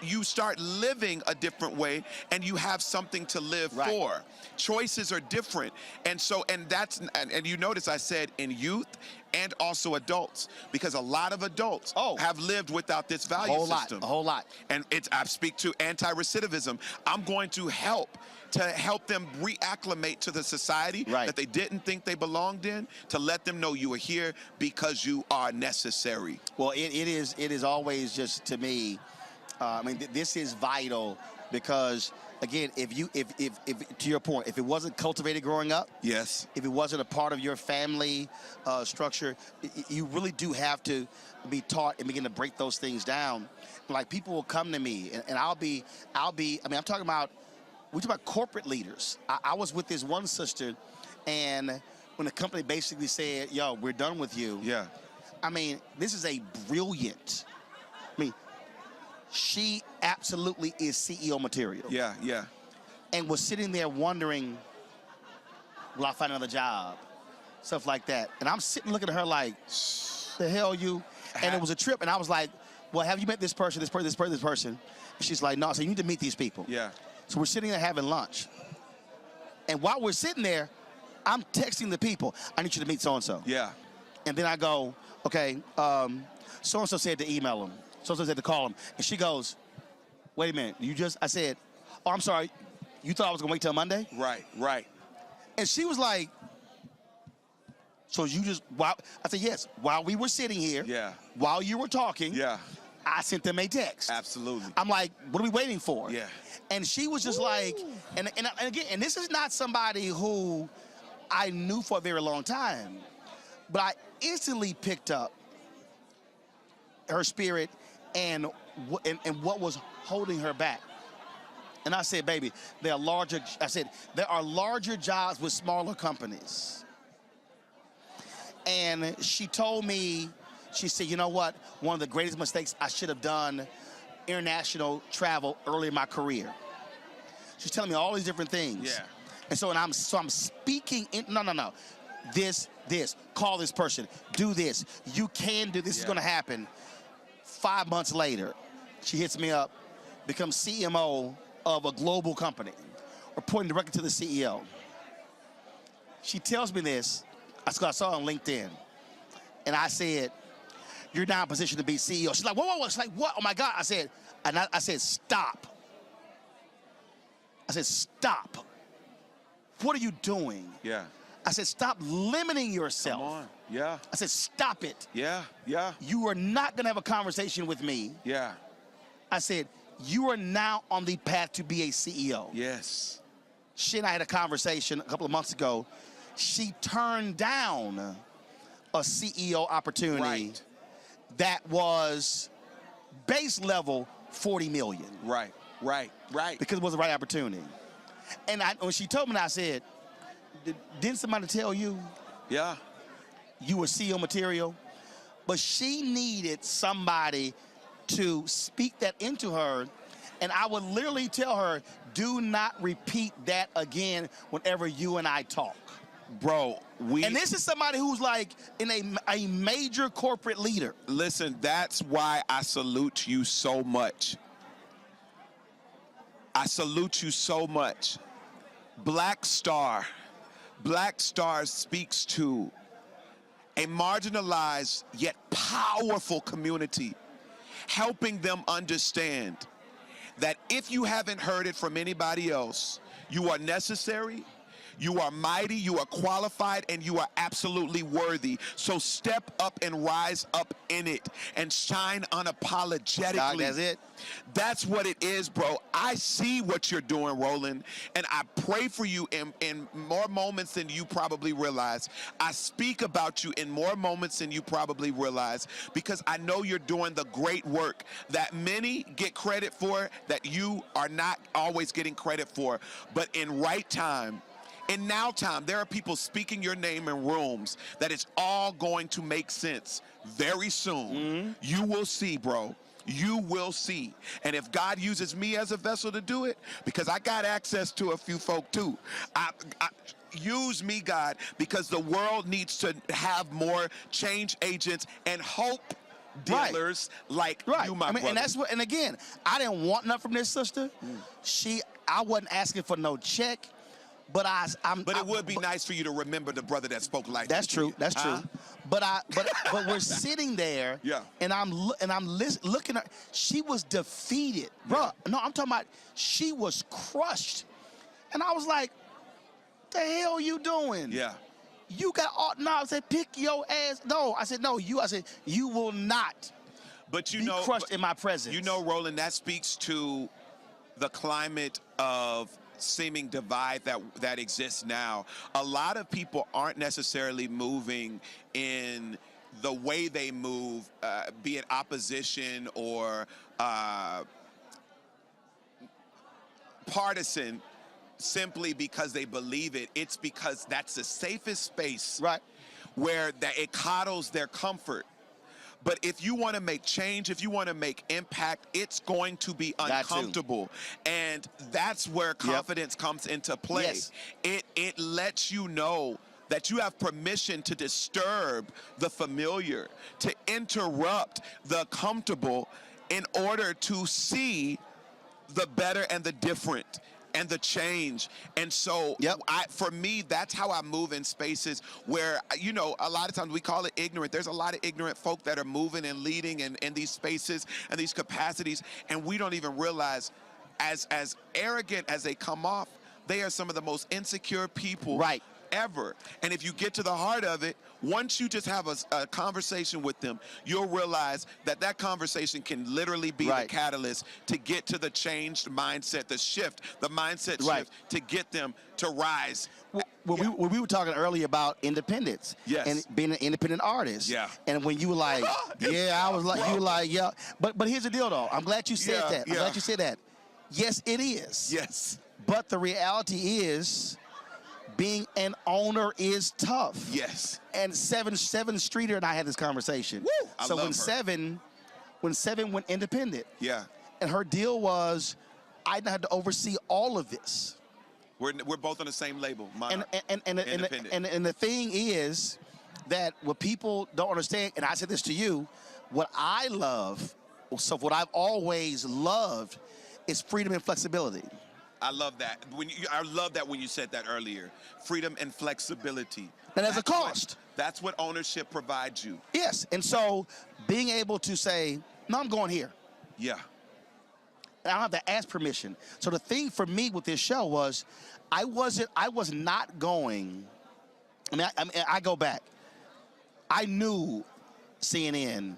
Speaker 10: you start living a different way, and you have something to live for. Choices are different. And so, and you notice I said in youth and also adults, because a lot of adults have lived without this value system.
Speaker 9: A whole lot.
Speaker 10: And I speak to anti-recidivism. I'm going to help them reacclimate to the society that they didn't think they belonged in, to let them know you are here because you are necessary.
Speaker 9: Well, it is always just, to me, this is vital, because again, if to your point, if it wasn't cultivated growing up,
Speaker 10: if
Speaker 9: it wasn't a part of your family structure, you really do have to be taught and begin to break those things down. Like, people will come to me, and I'm talking about, we're talking about corporate leaders. I was with this one sister, and when the company basically said, yo, we're done with you. This is a brilliant, she absolutely is CEO material. And was sitting there wondering, will I find another job? Stuff like that. And I'm sitting looking at her like, the hell you? And it was a trip, and I was like, well, have you met this person, this person? And she's like, no. So you need to meet these people. So we're sitting there having lunch. And while we're sitting there, I'm texting the people, I need you to meet so-and-so. And then I go, okay, so-and-so said to email him. So-and-so said to call him. And she goes, wait a minute, I said, oh, I'm sorry, you thought I was gonna wait till Monday?
Speaker 10: Right.
Speaker 9: And she was like, so you just, I said, yes, while we were sitting here, while you were talking, I sent them a text.
Speaker 10: Absolutely.
Speaker 9: I'm like, what are we waiting for? And she was just like, and again, and this is not somebody who I knew for a very long time, but I instantly picked up her spirit and what was holding her back. And I said, baby, there are larger jobs with smaller companies. And she told me, she said, you know what? One of the greatest mistakes I should have done, international travel early in my career. She's telling me all these different things. And so, I'm speaking in, no. This, call this person, do this. You can do this, is gonna happen. 5 months later, She hits me up, becomes CMO of a global company, reporting directly to the CEO. She tells me this. I saw her on LinkedIn, and I said, "You're now in position to be CEO." She's like, "Whoa!" She's like, "What? Oh my God!" I said, "Stop." I said, "Stop. What are you doing?"
Speaker 10: Yeah.
Speaker 9: I said, "Stop limiting yourself."
Speaker 10: Come on. Yeah.
Speaker 9: I said, "Stop it.
Speaker 10: Yeah. Yeah.
Speaker 9: You are not gonna have a conversation with me."
Speaker 10: Yeah.
Speaker 9: I said, "You are now on the path to be a CEO."
Speaker 10: Yes.
Speaker 9: She and I had a conversation a couple of months ago. She turned down a CEO opportunity that was base level 40 million.
Speaker 10: Right.
Speaker 9: Because it was the right opportunity. And when she told me that, I said, "Didn't somebody tell you
Speaker 10: Yeah.
Speaker 9: you were CEO material?" But she needed somebody to speak that into her. And I would literally tell her, "Do not repeat that again whenever you and I talk."
Speaker 10: Bro,
Speaker 9: and this is somebody who's like in a major corporate leader.
Speaker 10: Listen, that's why I salute you so much. I salute you so much. Black Star speaks to a marginalized yet powerful community, helping them understand that if you haven't heard it from anybody else, you are necessary, you are mighty, you are qualified, and you are absolutely worthy. So step up and rise up in it and shine unapologetically.
Speaker 9: Dog, that's it.
Speaker 10: That's what it is, bro. I see what you're doing, Roland, and I pray for you in more moments than you probably realize. I speak about you in more moments than you probably realize, because I know you're doing the great work that many get credit for, that you are not always getting credit for. But in right time, in now time, there are people speaking your name in rooms that it's all going to make sense very soon. You will see, bro. You will see. And if God uses me as a vessel to do it, because I got access to a few folk too, use me, God, because the world needs to have more change agents and hope dealers like you, my brother.
Speaker 9: And that's what. And again, I didn't want nothing from this sister. I wasn't asking for no check. But it would be
Speaker 10: nice for you to remember the brother that spoke like
Speaker 9: that's true. That's true. But we're sitting there, and I'm looking at. She was defeated, bro. No, I'm talking about she was crushed, and I was like, "The hell you doing?
Speaker 10: Yeah,
Speaker 9: you got all." No, I said, "Pick your ass." No, I said, "No, you." I said, "You will not."
Speaker 10: But you
Speaker 9: be
Speaker 10: know,
Speaker 9: crushed in my presence.
Speaker 10: You know, Roland, that speaks to the climate of seeming divide that exists now. A lot of people aren't necessarily moving in the way they move, be it opposition or partisan, simply because they believe it. It's because that's the safest space, where it coddles their comfort. But if you want to make change, if you want to make impact, it's going to be uncomfortable. And that's where confidence comes into play.
Speaker 9: Yes.
Speaker 10: It lets you know that you have permission to disturb the familiar, to interrupt the comfortable in order to see the better and the different and the change. And so for me, that's how I move in spaces where, you know, a lot of times we call it ignorant. There's a lot of ignorant folk that are moving and leading in these spaces and these capacities, and we don't even realize, as arrogant as they come off, they are some of the most insecure people ever. And if you get to the heart of it, once you just have a conversation with them, you'll realize that conversation can literally be the catalyst to get to the changed mindset, the mindset shift to get them to rise.
Speaker 9: We were talking earlier about independence and being an independent artist. And when you were like, I was like, you were like, But here's the deal, though. I'm glad you said that. I'm glad you said that. Yes, it is.
Speaker 10: Yes.
Speaker 9: But the reality is, being an owner is tough.
Speaker 10: Yes.
Speaker 9: And Seven Streeter and I had this conversation.
Speaker 10: Woo!
Speaker 9: So when Seven went independent, and her deal was, I had to oversee all of this.
Speaker 10: We're both on the same label.
Speaker 9: And the thing is that what people don't understand, and I said this to you, what I love So what I've always loved is freedom and flexibility.
Speaker 10: I love that. I love that when you said that earlier. Freedom and flexibility.
Speaker 9: And there's a cost.
Speaker 10: That's what ownership provides you.
Speaker 9: Yes, and so being able to say, no, I'm going here.
Speaker 10: Yeah.
Speaker 9: I don't have to ask permission. So the thing for me with this show was, I was not going. I go back. I knew CNN.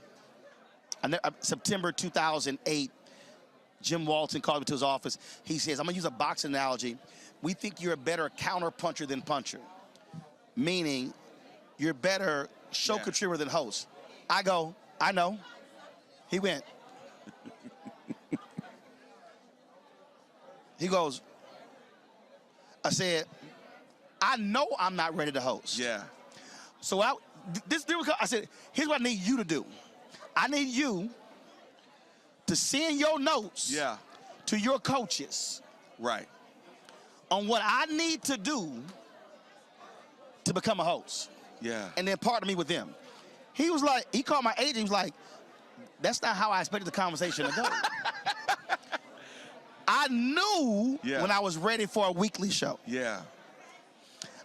Speaker 9: September 2008, Jim Walton called me to his office. He says, I'm gonna use a boxing analogy. We think you're a better counter puncher than puncher, meaning you're better show contributor than host. I go, I know. He went. He goes, I said, I know I'm not ready to host.
Speaker 10: Yeah.
Speaker 9: So I said, here's what I need you to do. I need you to send your notes to your coaches.
Speaker 10: Right.
Speaker 9: On what I need to do to become a host.
Speaker 10: Yeah.
Speaker 9: And then partner me with them. He was like, he called my agent, he was like, that's not how I expected the conversation to go. I knew when I was ready for a weekly show.
Speaker 10: Yeah.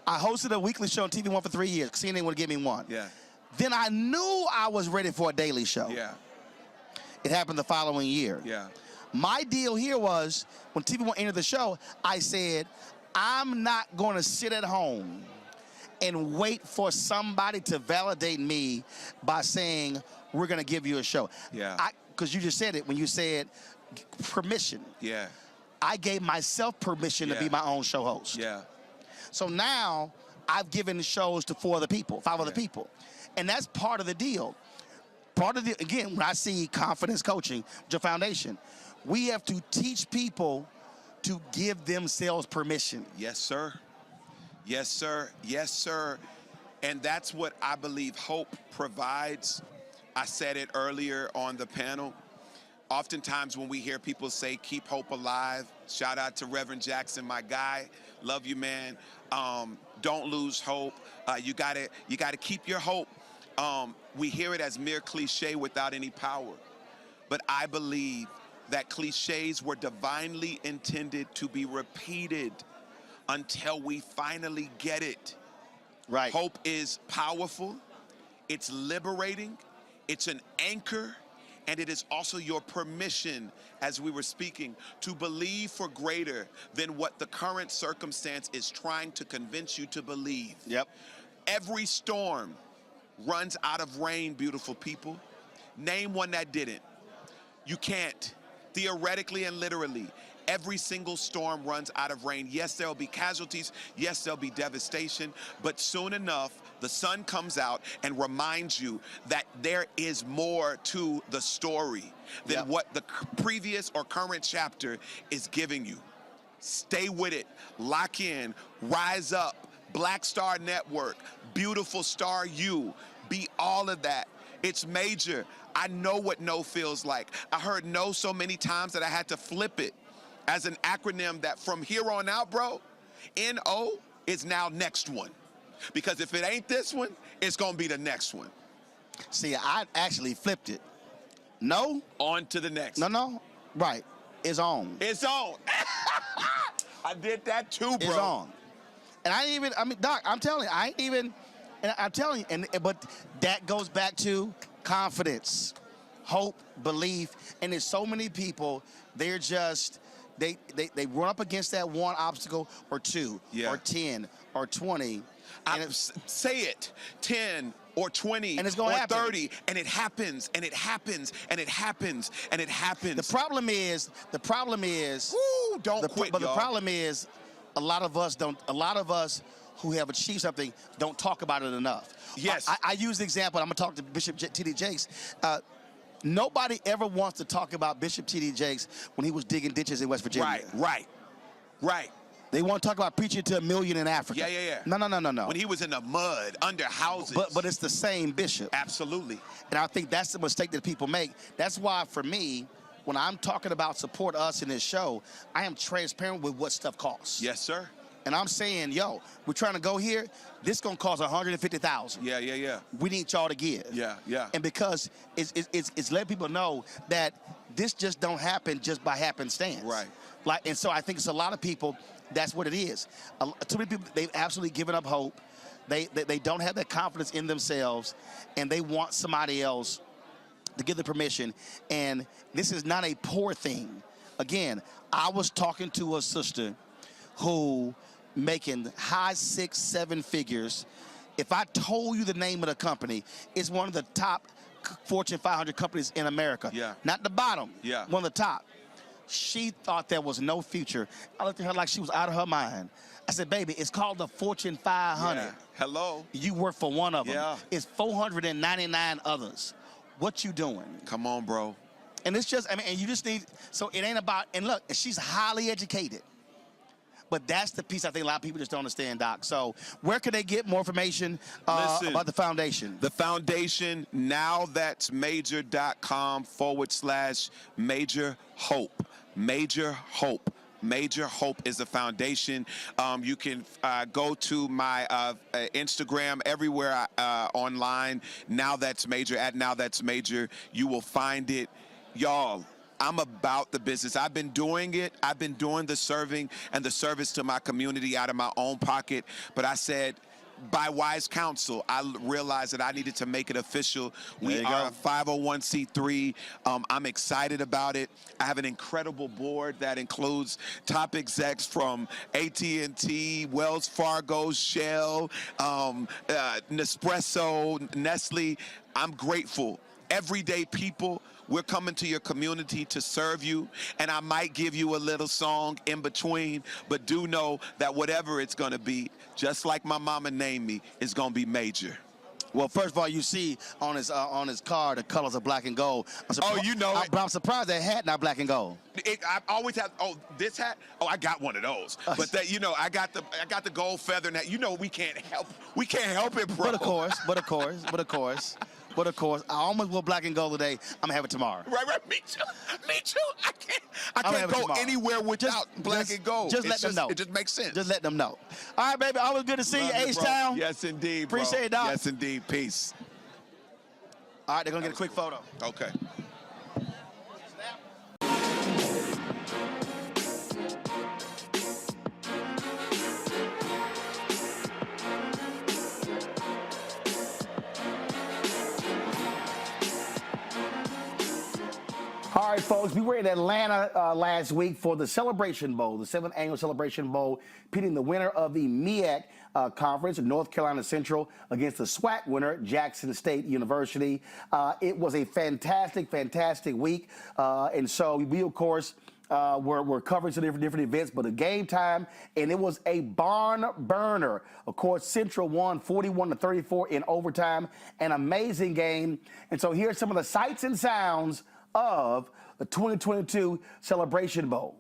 Speaker 9: I hosted a weekly show on TV One for 3 years. CNN would give me one.
Speaker 10: Yeah.
Speaker 9: Then I knew I was ready for a daily show.
Speaker 10: Yeah.
Speaker 9: It happened the following year.
Speaker 10: Yeah.
Speaker 9: My deal here was, when TV One entered the show, I said, I'm not going to sit at home and wait for somebody to validate me by saying, we're going to give you a show.
Speaker 10: Yeah.
Speaker 9: Because you just said it when you said permission.
Speaker 10: Yeah.
Speaker 9: I gave myself permission to be my own show host.
Speaker 10: Yeah.
Speaker 9: So now I've given shows to 5 other people. And that's part of the deal. Again, when I see confidence coaching, your foundation, we have to teach people to give themselves permission.
Speaker 10: Yes, sir. Yes, sir. Yes, sir. And that's what I believe hope provides. I said it earlier on the panel. Oftentimes when we hear people say, keep hope alive, shout out to Reverend Jackson, my guy. Love you, man. Don't lose hope. You gotta keep your hope. We hear it as mere cliche without any power. But I believe that cliches were divinely intended to be repeated until we finally get it.
Speaker 9: Right.
Speaker 10: Hope is powerful. It's liberating. It's an anchor. And it is also your permission, as we were speaking, to believe for greater than what the current circumstance is trying to convince you to believe.
Speaker 9: Yep.
Speaker 10: Every storm runs out of rain, beautiful people. Name one that didn't. You can't. Theoretically and literally, every single storm runs out of rain. Yes, there'll be casualties. Yes, there'll be devastation. But soon enough, the sun comes out and reminds you that there is more to the story than what the previous or current chapter is giving you. Stay with it. Lock in. Rise up. Black Star Network. Beautiful Star You. Be all of that. It's major. I know what no feels like. I heard no so many times that I had to flip it as an acronym that from here on out, bro, N-O is now next one. Because if it ain't this one, it's going to be the next one.
Speaker 9: See, I actually flipped it. No.
Speaker 10: On to the next.
Speaker 9: No. Right. It's on.
Speaker 10: It's on. I did that too, bro.
Speaker 9: It's on. And Doc, I'm telling you, but that goes back to confidence, hope, belief, and there's so many people, they're just, they run up against that one obstacle or two or 10 or 20. And
Speaker 10: say it, 10 or 20
Speaker 9: and it's gonna
Speaker 10: or
Speaker 9: happen.
Speaker 10: 30, and it happens, and it happens, and it happens, and it happens.
Speaker 9: The problem is,
Speaker 10: woo, don't quit,
Speaker 9: but the problem is, a lot of us who have achieved something don't talk about it enough.
Speaker 10: Yes.
Speaker 9: I use the example, I'm gonna talk to Bishop T.D. Jakes. Nobody ever wants to talk about Bishop T.D. Jakes when he was digging ditches in West Virginia.
Speaker 10: Right.
Speaker 9: They want to talk about preaching to 1 million in Africa.
Speaker 10: Yeah.
Speaker 9: No.
Speaker 10: When he was in the mud, under houses.
Speaker 9: But it's the same bishop.
Speaker 10: Absolutely.
Speaker 9: And I think that's the mistake that people make. That's why, for me, when I'm talking about support us in this show, I am transparent with what stuff costs.
Speaker 10: Yes, sir.
Speaker 9: and I'm saying, yo, we're trying to go here. This gonna cost $150,000.
Speaker 10: Yeah.
Speaker 9: We need y'all to give.
Speaker 10: Yeah.
Speaker 9: And because it's letting people know that this just don't happen just by happenstance.
Speaker 10: Right.
Speaker 9: Like, and so I think it's a lot of people. That's what it is. Too many people, they've absolutely given up hope. They don't have that confidence in themselves, and they want somebody else to give the permission. And this is not a poor thing. Again, I was talking to a sister who making high 6-7 figures. If I told you the name of the company, it's one of the top Fortune 500 companies in America.
Speaker 10: Yeah.
Speaker 9: Not the bottom.
Speaker 10: Yeah.
Speaker 9: One of the top. She thought there was no future. I looked at her like she was out of her mind. I said, baby, it's called the Fortune 500.
Speaker 10: Yeah. Hello.
Speaker 9: You work for one of them.
Speaker 10: Yeah.
Speaker 9: It's 499 others. What you doing?
Speaker 10: Come on, bro.
Speaker 9: And it's just, I mean, and you just need, so it ain't about, and look, she's highly educated. But that's the piece I think a lot of people just don't understand, Doc. So where can they get more information about the foundation?
Speaker 10: The foundation, nowthat'smajor.com/Major Hope. Major Hope. Major Hope is the foundation. You can go to my Instagram, everywhere online, Now That's Major, at Now That's Major. You will find it. Y'all, I'm about the business. I've been doing it. I've been doing the serving and the service to my community out of my own pocket. But I said, by wise counsel, I realized that I needed to make it official. We are a 501c3. I'm excited about it. I have an incredible board that includes top execs from AT&T, Wells Fargo, Shell, Nespresso, Nestle. I'm grateful. Everyday people, we're coming to your community to serve you, and I might give you a little song in between, but do know that whatever it's going to be, just like my mama named me, it's going to be major.
Speaker 9: Well, first of all, you see on his car the colors are black and gold.
Speaker 10: Oh, you know it.
Speaker 9: But I'm surprised that hat not black and gold.
Speaker 10: I always have. Oh, this hat. Oh, I got one of those. But that, you know, I got the gold feather hat. You know, we can't help it, bro.
Speaker 9: But of course, I almost wore black and gold today. I'm gonna have it tomorrow.
Speaker 10: Right. Me too. I can't go anywhere without black and gold.
Speaker 9: Just let them know.
Speaker 10: It just makes sense.
Speaker 9: Just let them know. All right, baby. Always good to see you, H-Town.
Speaker 10: Yes, indeed, bro.
Speaker 9: Appreciate it, Doc.
Speaker 10: Yes, indeed. Peace.
Speaker 9: All right, they're gonna get a quick photo.
Speaker 10: Okay.
Speaker 1: All right, folks, we were in Atlanta last week for the Celebration Bowl, the 7th annual Celebration Bowl, pitting the winner of the MEAC conference, North Carolina Central, against the SWAC winner, Jackson State University. It was a fantastic week. And so we, of course, were covering some different events, but a game time, and it was a barn burner. Of course, Central won 41-34 in overtime, an amazing game. And so here's some of the sights and sounds of the 2022 Celebration Bowl.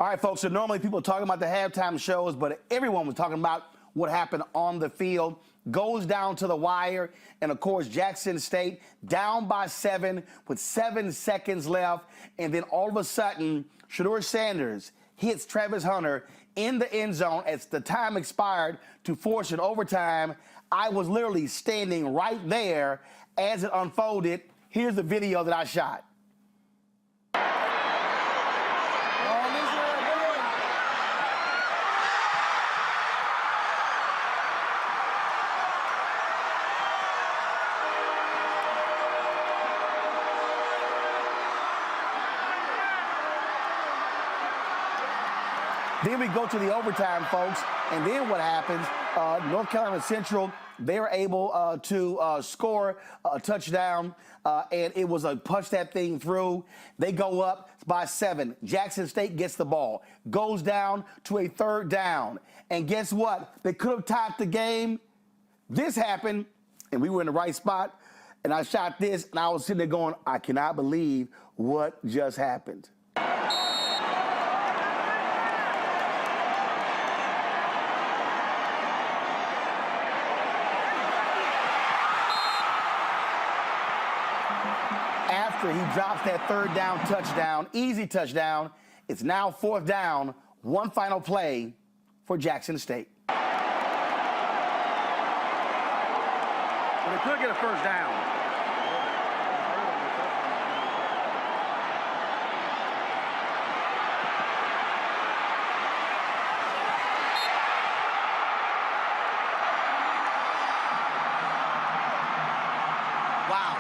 Speaker 1: All right, folks, so normally people are talking about the halftime shows, but everyone was talking about what happened on the field. Goes down to the wire, and of course, Jackson State down by 7 with 7 seconds left, and then all of a sudden, Shedeur Sanders hits Travis Hunter in the end zone as the time expired to force an overtime. I was literally standing right there as it unfolded. Here's the video that I shot. Then we go to the overtime, folks, and then what happens, North Carolina Central, they're able to score a touchdown, and it was a punch that thing through. They go up by 7. Jackson State gets the ball, goes down to a 3rd down, and guess what? They could have tied the game. This happened, and we were in the right spot, and I shot this, and I was sitting there going, I cannot believe what just happened. After he drops that 3rd down touchdown, easy touchdown, it's now 4th down, one final play for Jackson State. But they could get a 1st down. Wow.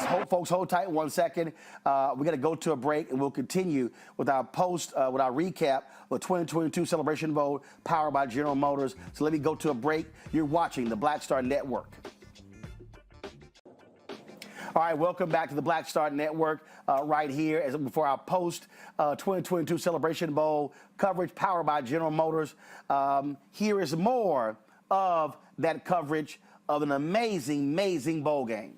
Speaker 1: right, folks, hold tight 1 second. We got to go to a break, and we'll continue with our with our recap of 2022 Celebration Bowl powered by General Motors. So let me go to a break. You're watching the Black Star Network. All right, welcome back to the Black Star Network right here for our post 2022 Celebration Bowl coverage powered by General Motors. Here is more of that coverage of an amazing bowl game.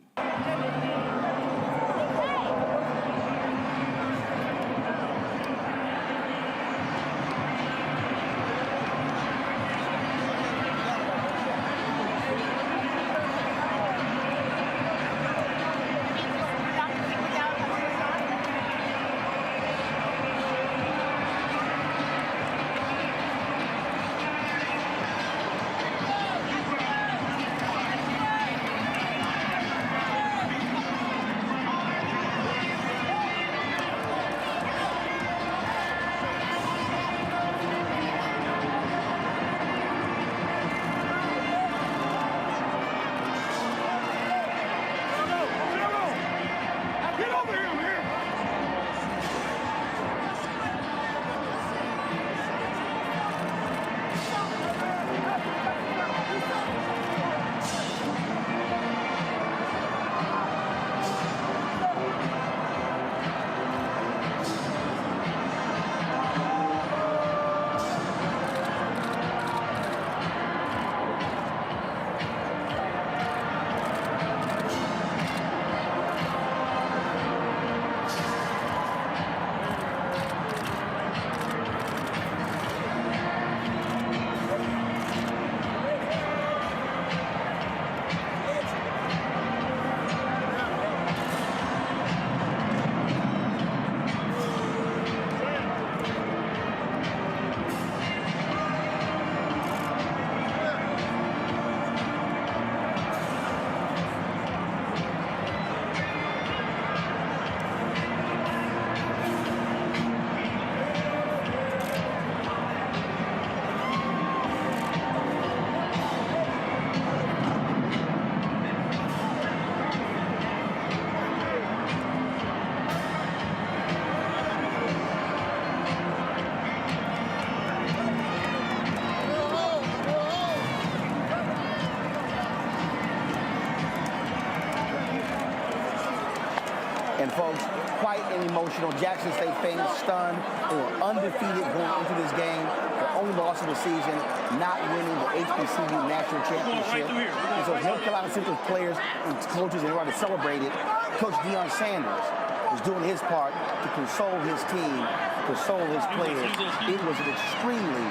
Speaker 1: And folks, quite an emotional. Jackson State fans stunned. They were undefeated going into this game. Their only loss of the season, not winning the HBCU National Championship. And so North Carolina Central players and coaches, and everybody celebrated. Coach Deion Sanders was doing his part to console his team, console his players. It was an extremely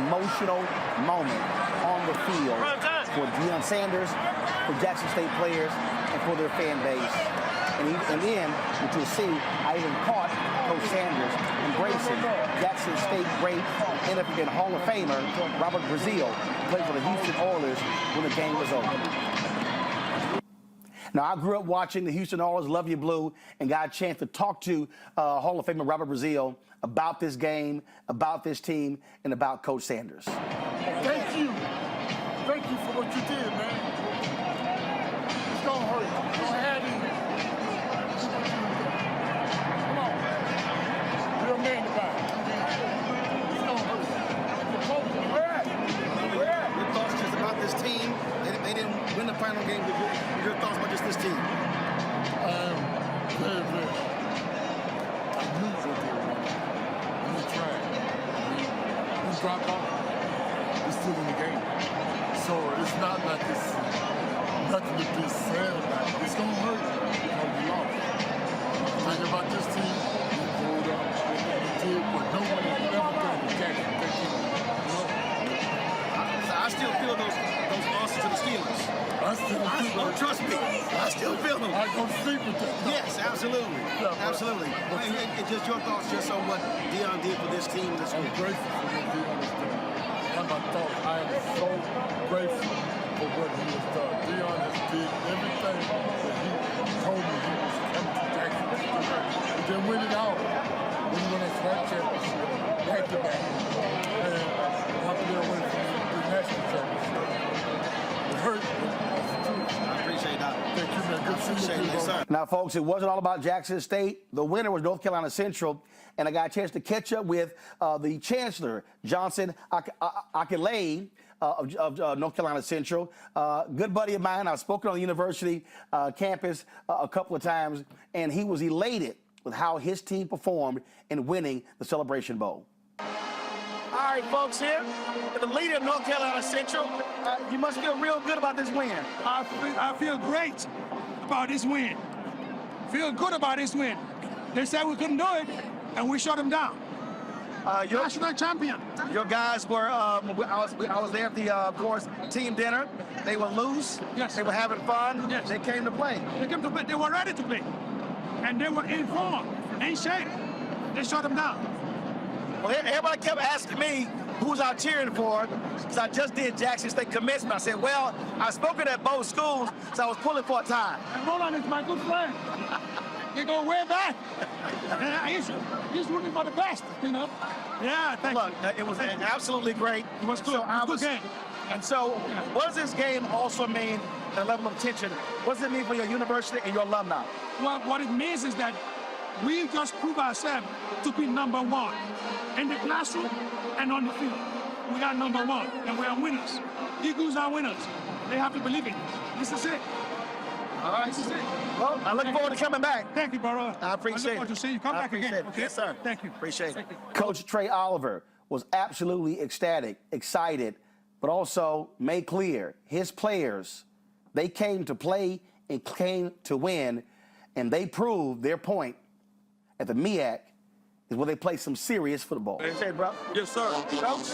Speaker 1: emotional moment on the field for Deion Sanders, for Jackson State players, and for their fan base. And then, what you'll see, I even caught Coach Sanders embracing Jackson State great NFL Hall of Famer Robert Brazile, who played for the Houston Oilers when the game was over. Now, I grew up watching the Houston Oilers, Love You Blue, and got a chance to talk to Hall of Famer Robert Brazile about this game, about this team, and about Coach Sanders.
Speaker 11: Thank you. Thank you for what you did, man. It's gonna hurt. It's gonna have you. Come on. You're a man about it. It's gonna hurt. Where at?
Speaker 1: Your thoughts just about this team? They didn't win the final game. Your thoughts about just this team?
Speaker 11: Very, very. I knew what they were running. We tried. We dropped off. We're still in the game. So it's not like it's nothing to be sad about. It's going to hurt because we lost. Think about this team. We pulled up. We did what no one has ever done with Jackson.
Speaker 1: I still feel those losses to the Steelers.
Speaker 11: I still feel those.
Speaker 1: Trust me, I still feel them.
Speaker 11: I don't sleep with them. No.
Speaker 1: Yes, absolutely.
Speaker 11: Yeah,
Speaker 1: absolutely. And just your thoughts just on what Deion did for this team.
Speaker 11: I'm grateful for what Deion has done. And my thoughts, I am so grateful for what he has done. Deion has did everything that he told me he was coming to Jackson. He didn't win it all. When he won a SWAT championship, back to back. And one year away from the national championship. It hurt.
Speaker 1: I appreciate that.
Speaker 11: Thank you, man. Good to see
Speaker 1: Now, folks, it wasn't all about Jackson State. The winner was North Carolina Central, and I got a chance to catch up with the Chancellor, Johnson Akilay, of North Carolina Central. Good buddy of mine. I've spoken on the university campus a couple of times, and he was elated with how his team performed in winning the Celebration Bowl. All right, folks, here, the leader of North Carolina Central, you must feel real good about this win.
Speaker 12: I feel great about this win. Feel good about this win. They said we couldn't do it, and we shut them down.
Speaker 1: Your
Speaker 12: national champion.
Speaker 1: Your guys were, I was there at the, of course, team dinner. They were loose.
Speaker 12: Yes.
Speaker 1: They were having fun.
Speaker 12: Yes.
Speaker 1: They came to play.
Speaker 12: They came to play. They were ready to play. And they were in form, in shape. They shut them down.
Speaker 1: Well, everybody kept asking me who's I cheering for, because I just did Jackson State commencement. I said, well, I've spoken at both schools, so I was pulling for a tie.
Speaker 12: And Roland is my good friend. They go way back. He's rooting for the best, you know. Yeah, thank you.
Speaker 1: It was absolutely great.
Speaker 12: It was good. It was a good game.
Speaker 1: And so, what does this game also mean, the level of tension? What does it mean for your university and your alumni?
Speaker 12: Well, what it means is that we just prove ourselves to be number one in the classroom and on the field. We are number one, and we are winners. Eagles are winners. They have to believe it. This is it.
Speaker 1: All right.
Speaker 12: This is it.
Speaker 1: Well, I look forward to coming back.
Speaker 12: Thank you, brother.
Speaker 1: I appreciate it.
Speaker 12: I look forward to see you. Come back again. Okay?
Speaker 1: Yes, sir.
Speaker 12: Thank you.
Speaker 1: Appreciate it. Coach Trey Oliver was absolutely ecstatic, excited, but also made clear his players, they came to play and came to win, and they proved their point at the MEAC is where they play some serious football. Hey, bro.
Speaker 13: Yes, sir.
Speaker 1: Coach,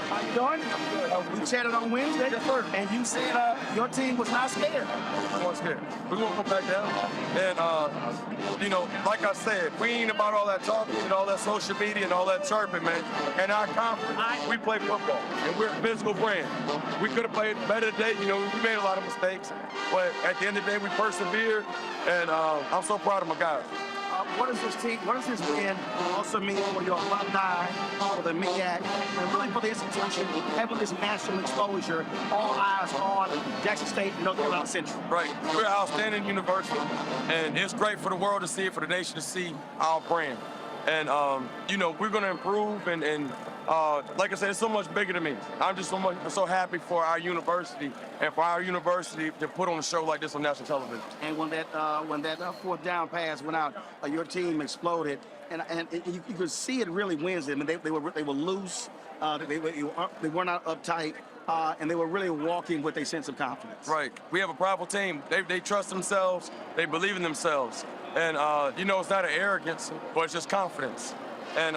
Speaker 1: how you doing? We chatted on Wednesday.
Speaker 13: Yes, sir.
Speaker 1: And you said your team was not scared.
Speaker 13: I wasn't scared. We're going to come back down. And, you know, like I said, we ain't about all that talking and all that social media and all that chirping, man. And our conference, we play football. And we're a physical brand. We could have played better today. You know, we made a lot of mistakes. But at the end of the day, we persevered. And I'm so proud of my guys.
Speaker 1: What does this win also mean for your alumni, for the MEAC, and really for the institution, having this national exposure, all eyes on Jackson State and North Carolina Central?
Speaker 13: Right. We're an outstanding university, and it's great for the world to see it, for the nation to see our brand. And, you know, we're going to improve, and like I said, it's so much bigger than me. I'm just so happy for our university and for our university to put on a show like this on national television.
Speaker 1: And when that fourth down pass went out, your team exploded, and you could see it really Wednesday. I mean, they were loose, they were not uptight, and they were really walking with a sense of confidence.
Speaker 13: Right. We have a powerful team. They trust themselves. They believe in themselves. And, you know, it's not an arrogance, but it's just confidence. And,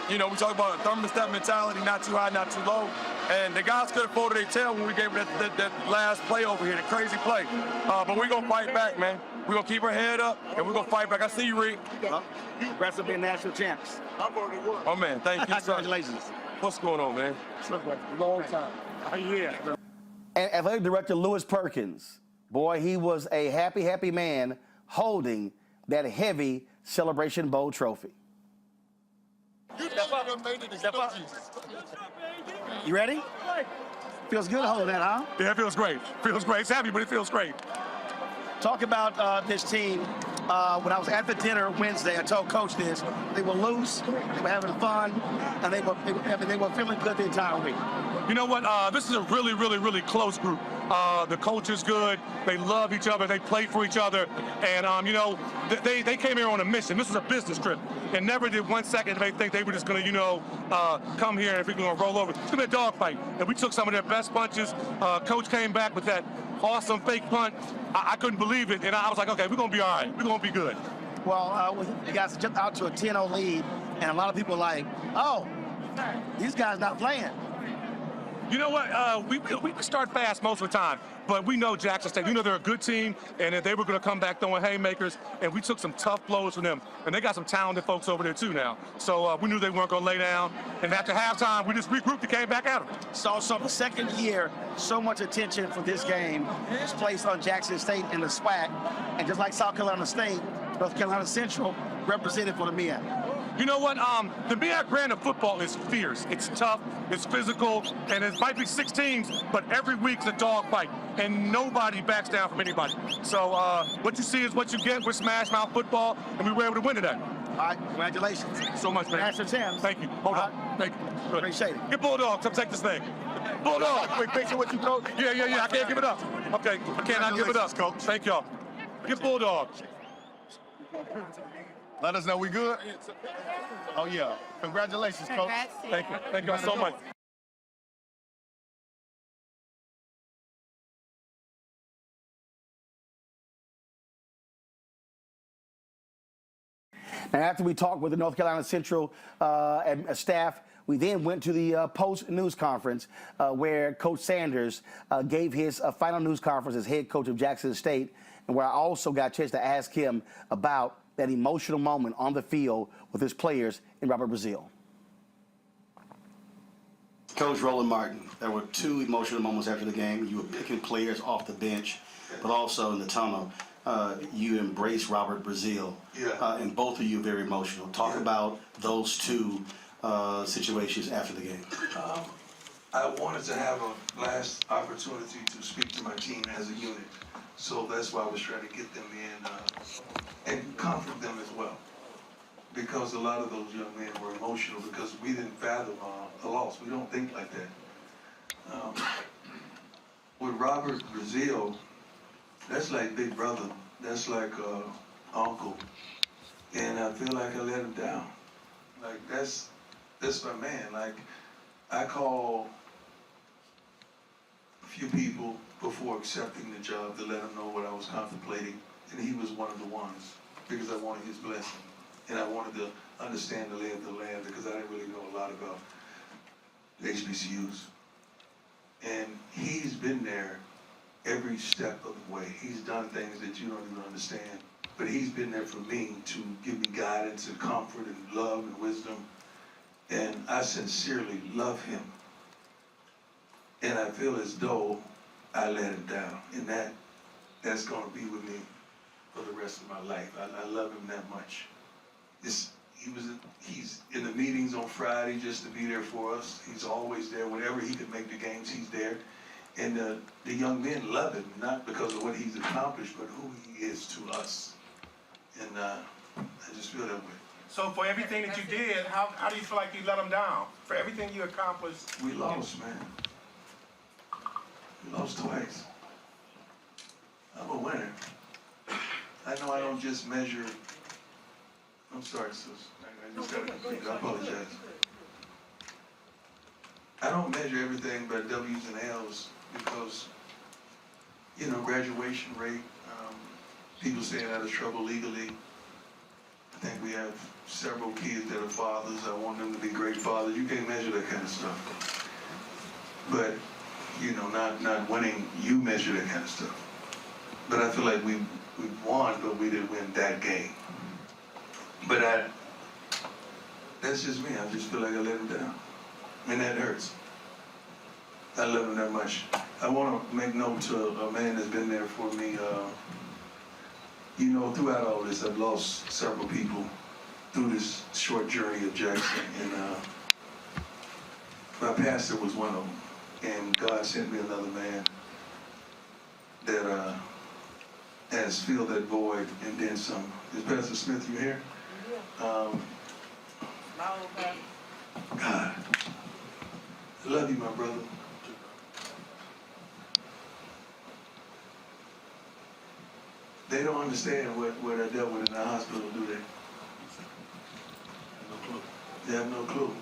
Speaker 13: you know, we talk about a thermostat mentality, not too high, not too low. And the guys could have folded their tail when we gave that last play over here, the crazy play. But we're going to fight back, man. We're going to keep our head up, and we're going to fight back. I see you, Rick.
Speaker 1: Congrats on being national champs.
Speaker 13: Oh, man, thank you.
Speaker 1: Congratulations.
Speaker 13: What's going on, man?
Speaker 1: Long time. Yeah. And athletic director Lewis Perkins, boy, he was a happy man holding that heavy Celebration Bowl trophy.
Speaker 13: Step up.
Speaker 1: You ready? Feels good holding that, huh?
Speaker 12: Yeah, it feels great. Feels great. It's heavy, but it feels great.
Speaker 1: Talk about this team. When I was at the dinner Wednesday, I told Coach this. They were loose, they were having fun, and they were feeling good the entire week.
Speaker 12: You know what? This is a really close group. The coach is good. They love each other. They play for each other. And, you know, they came here on a mission. This was a business trip. And never did 1 second they think they were just going to, you know, come here and if we're going to roll over. It's going to be a dogfight. And we took some of their best punches. Coach came back with that awesome fake punt. I couldn't believe it. And I was like, okay, we're going to be all right. We're going to be good.
Speaker 1: Well, you guys jumped out to a 10-0 lead. And a lot of people are like, oh, these guys not playing.
Speaker 12: You know what? We start fast most of the time, but we know Jackson State. We know they're a good team, and they were going to come back throwing haymakers, and we took some tough blows from them. And they got some talented folks over there, too, now. So we knew they weren't going to lay down. And after halftime, we just regrouped and came back at them.
Speaker 1: So the second year, so much attention for this game is placed on Jackson State in the SWAC. And just like South Carolina State, North Carolina Central represented for the MEAC.
Speaker 12: You know what? The BI brand of football is fierce. It's tough, it's physical, and it might be 6 teams, but every week's a dog fight, and nobody backs down from anybody. So what you see is what you get with Smash Mouth football, and we were able to win today.
Speaker 9: All right, congratulations.
Speaker 12: So much, man.
Speaker 9: National champs.
Speaker 12: Thank you. Hold on. Thank you. Good.
Speaker 9: Appreciate it.
Speaker 12: Get Bulldogs. Come take this thing. Bulldogs. Wait, picture what you told. Yeah. I can't give it up. Okay, I cannot give it up, Coach. Thank y'all. Get Bulldogs.
Speaker 11: Let us know we good. Oh yeah. Congratulations, Coach.
Speaker 12: Thank you. Thank y'all so much.
Speaker 1: Now, after we talked with the North Carolina Central staff, we then went to the post-news conference where Coach Sanders gave his final news conference as head coach of Jackson State, and where I also got a chance to ask him about that emotional moment on the field with his players in Robert Brazil. Coach Roland Martin, there were 2 emotional moments after the game. You were picking players off the bench, but also in the tunnel. You embraced Robert Brazil, and both of you very emotional. Talk about those 2 situations after the game.
Speaker 14: I wanted to have a last opportunity to speak to my team as a unit, so that's why I was trying to get them in and comfort them as well, because a lot of those young men were emotional because we didn't fathom a loss. We don't think like that. With Robert Brazil, that's like big brother. That's like uncle. And I feel like I let him down. Like that's my man. Like I call a few people before accepting the job to let him know what I was contemplating. And he was one of the ones because I wanted his blessing. And I wanted to understand the lay of the land because I didn't really know a lot about the HBCUs. And he's been there every step of the way. He's done things that you don't even understand. But he's been there for me to give me guidance and comfort and love and wisdom. And I sincerely love him. And I feel as though I let him down. And that's gonna be with me for the rest of my life. I love him that much. He's in the meetings on Friday just to be there for us. He's always there. Whenever he could make the games, he's there. And the young men love him, not because of what he's accomplished, but who he is to us. And I just feel that way.
Speaker 15: So for everything that you did, how do you feel like you let him down? For everything you accomplished?
Speaker 14: We lost, man. We lost twice. I'm a winner. I know I don't just measure. I'm sorry, sis. I just gotta complete. I apologize. I don't measure everything by W's and L's because, you know, graduation rate, people staying out of trouble legally. I think we have several kids that are fathers. I want them to be great fathers. You can't measure that kind of stuff. But, you know, not winning, you measure that kind of stuff. But I feel like we won, but we didn't win that game. But that's just me. I just feel like I let him down. And that hurts. I love him that much. I want to make note to a man that's been there for me. You know, throughout all this, I've lost several people through this short journey of Jackson. And my pastor was one of them. And God sent me another man that has filled that void and then some. Is Pastor Smith, you here? God, I love you, my brother. They don't understand what I dealt with in the hospital, do they? No clue. They have no clue.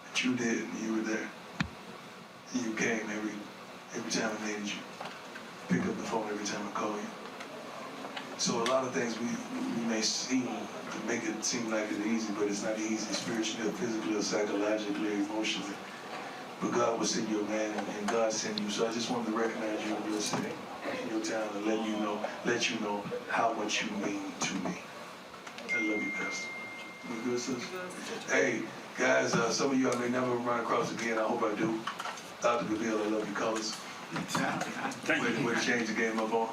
Speaker 14: But you did, and you were there. And you came every time I needed you. Pick up the phone every time I call you. So a lot of things we may seem to make it seem like it's easy, but it's not easy spiritually or physically or psychologically or emotionally. But God will send you a man, and God sent you. So I just wanted to recognize you in your city, in your town, and let you know how much you mean to me. I love you, Pastor. You good, sis? Hey, guys, some of you I may never run across again. I hope I do. Dr. Gabriel, I love your colors. Way to change the game up on.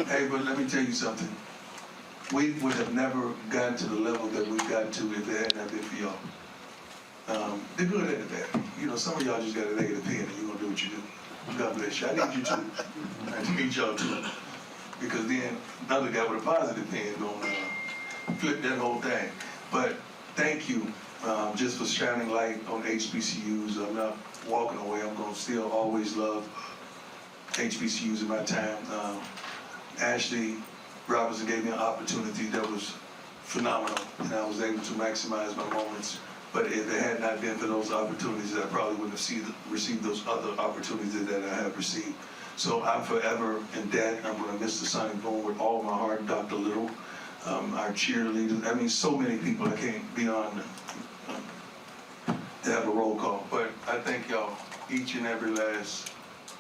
Speaker 14: Hey, but let me tell you something. We would have never gotten to the level that we've gotten to if it had not been for y'all. The good and the bad. You know, some of y'all just got a negative opinion and you're going to do what you do. God bless you. I need you too. I need y'all too. Because then another guy with a positive opinion going to flip that whole thing. But thank you just for shining light on HBCUs. I'm not walking away. I'm going to still always love HBCUs in my time. Ashley Robinson gave me an opportunity that was phenomenal, and I was able to maximize my moments. But if it had not been for those opportunities, I probably wouldn't have received those other opportunities that I have received. So I'm forever in debt. I'm going to miss the Sonic Boom with all my heart. Dr. Little, our cheerleaders. I mean, so many people. I can't be on to have a roll call. But I thank y'all, each and every last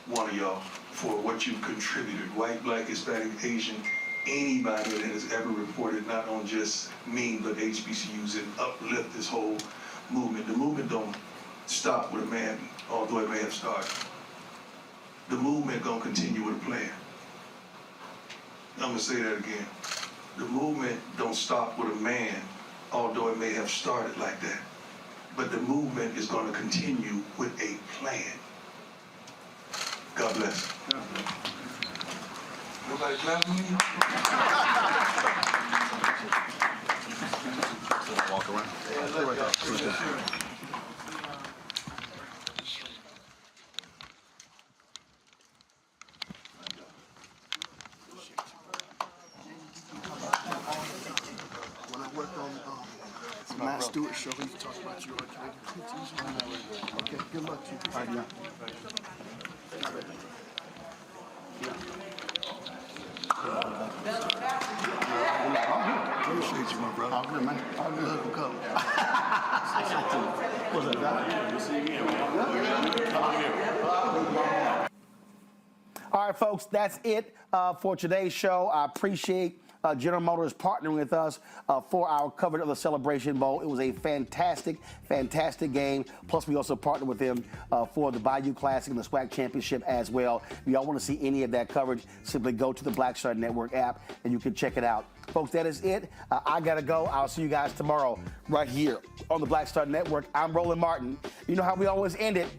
Speaker 14: one of y'all, for what you've contributed. White, black, Hispanic, Asian, anybody that has ever reported, not on just me, but HBCUs, and uplift this whole movement. The movement don't stop with a man, although it may have started. The movement gonna continue with a plan. I'm gonna say that again. The movement don't stop with a man, although it may have started like that. But the movement is gonna continue with a plan. God bless. Nobody clapping me?
Speaker 16: Walk around. When I worked on Matt Stewart show, he talked about you. Okay, good luck to you. All right, yeah. Appreciate you, my brother. All good, man. All good. Love and color. What's that, guy? See you again.
Speaker 1: All right, folks, that's it for today's show. I appreciate General Motors partnering with us for our coverage of the Celebration Bowl. It was a fantastic, fantastic game. Plus, we also partnered with them for the Bayou Classic and the SWAC Championship as well. If y'all want to see any of that coverage, simply go to the Black Star Network app and you can check it out. Folks, that is it. I got to go. I'll see you guys tomorrow right here on the Black Star Network. I'm Roland Martin. You know how we always end it.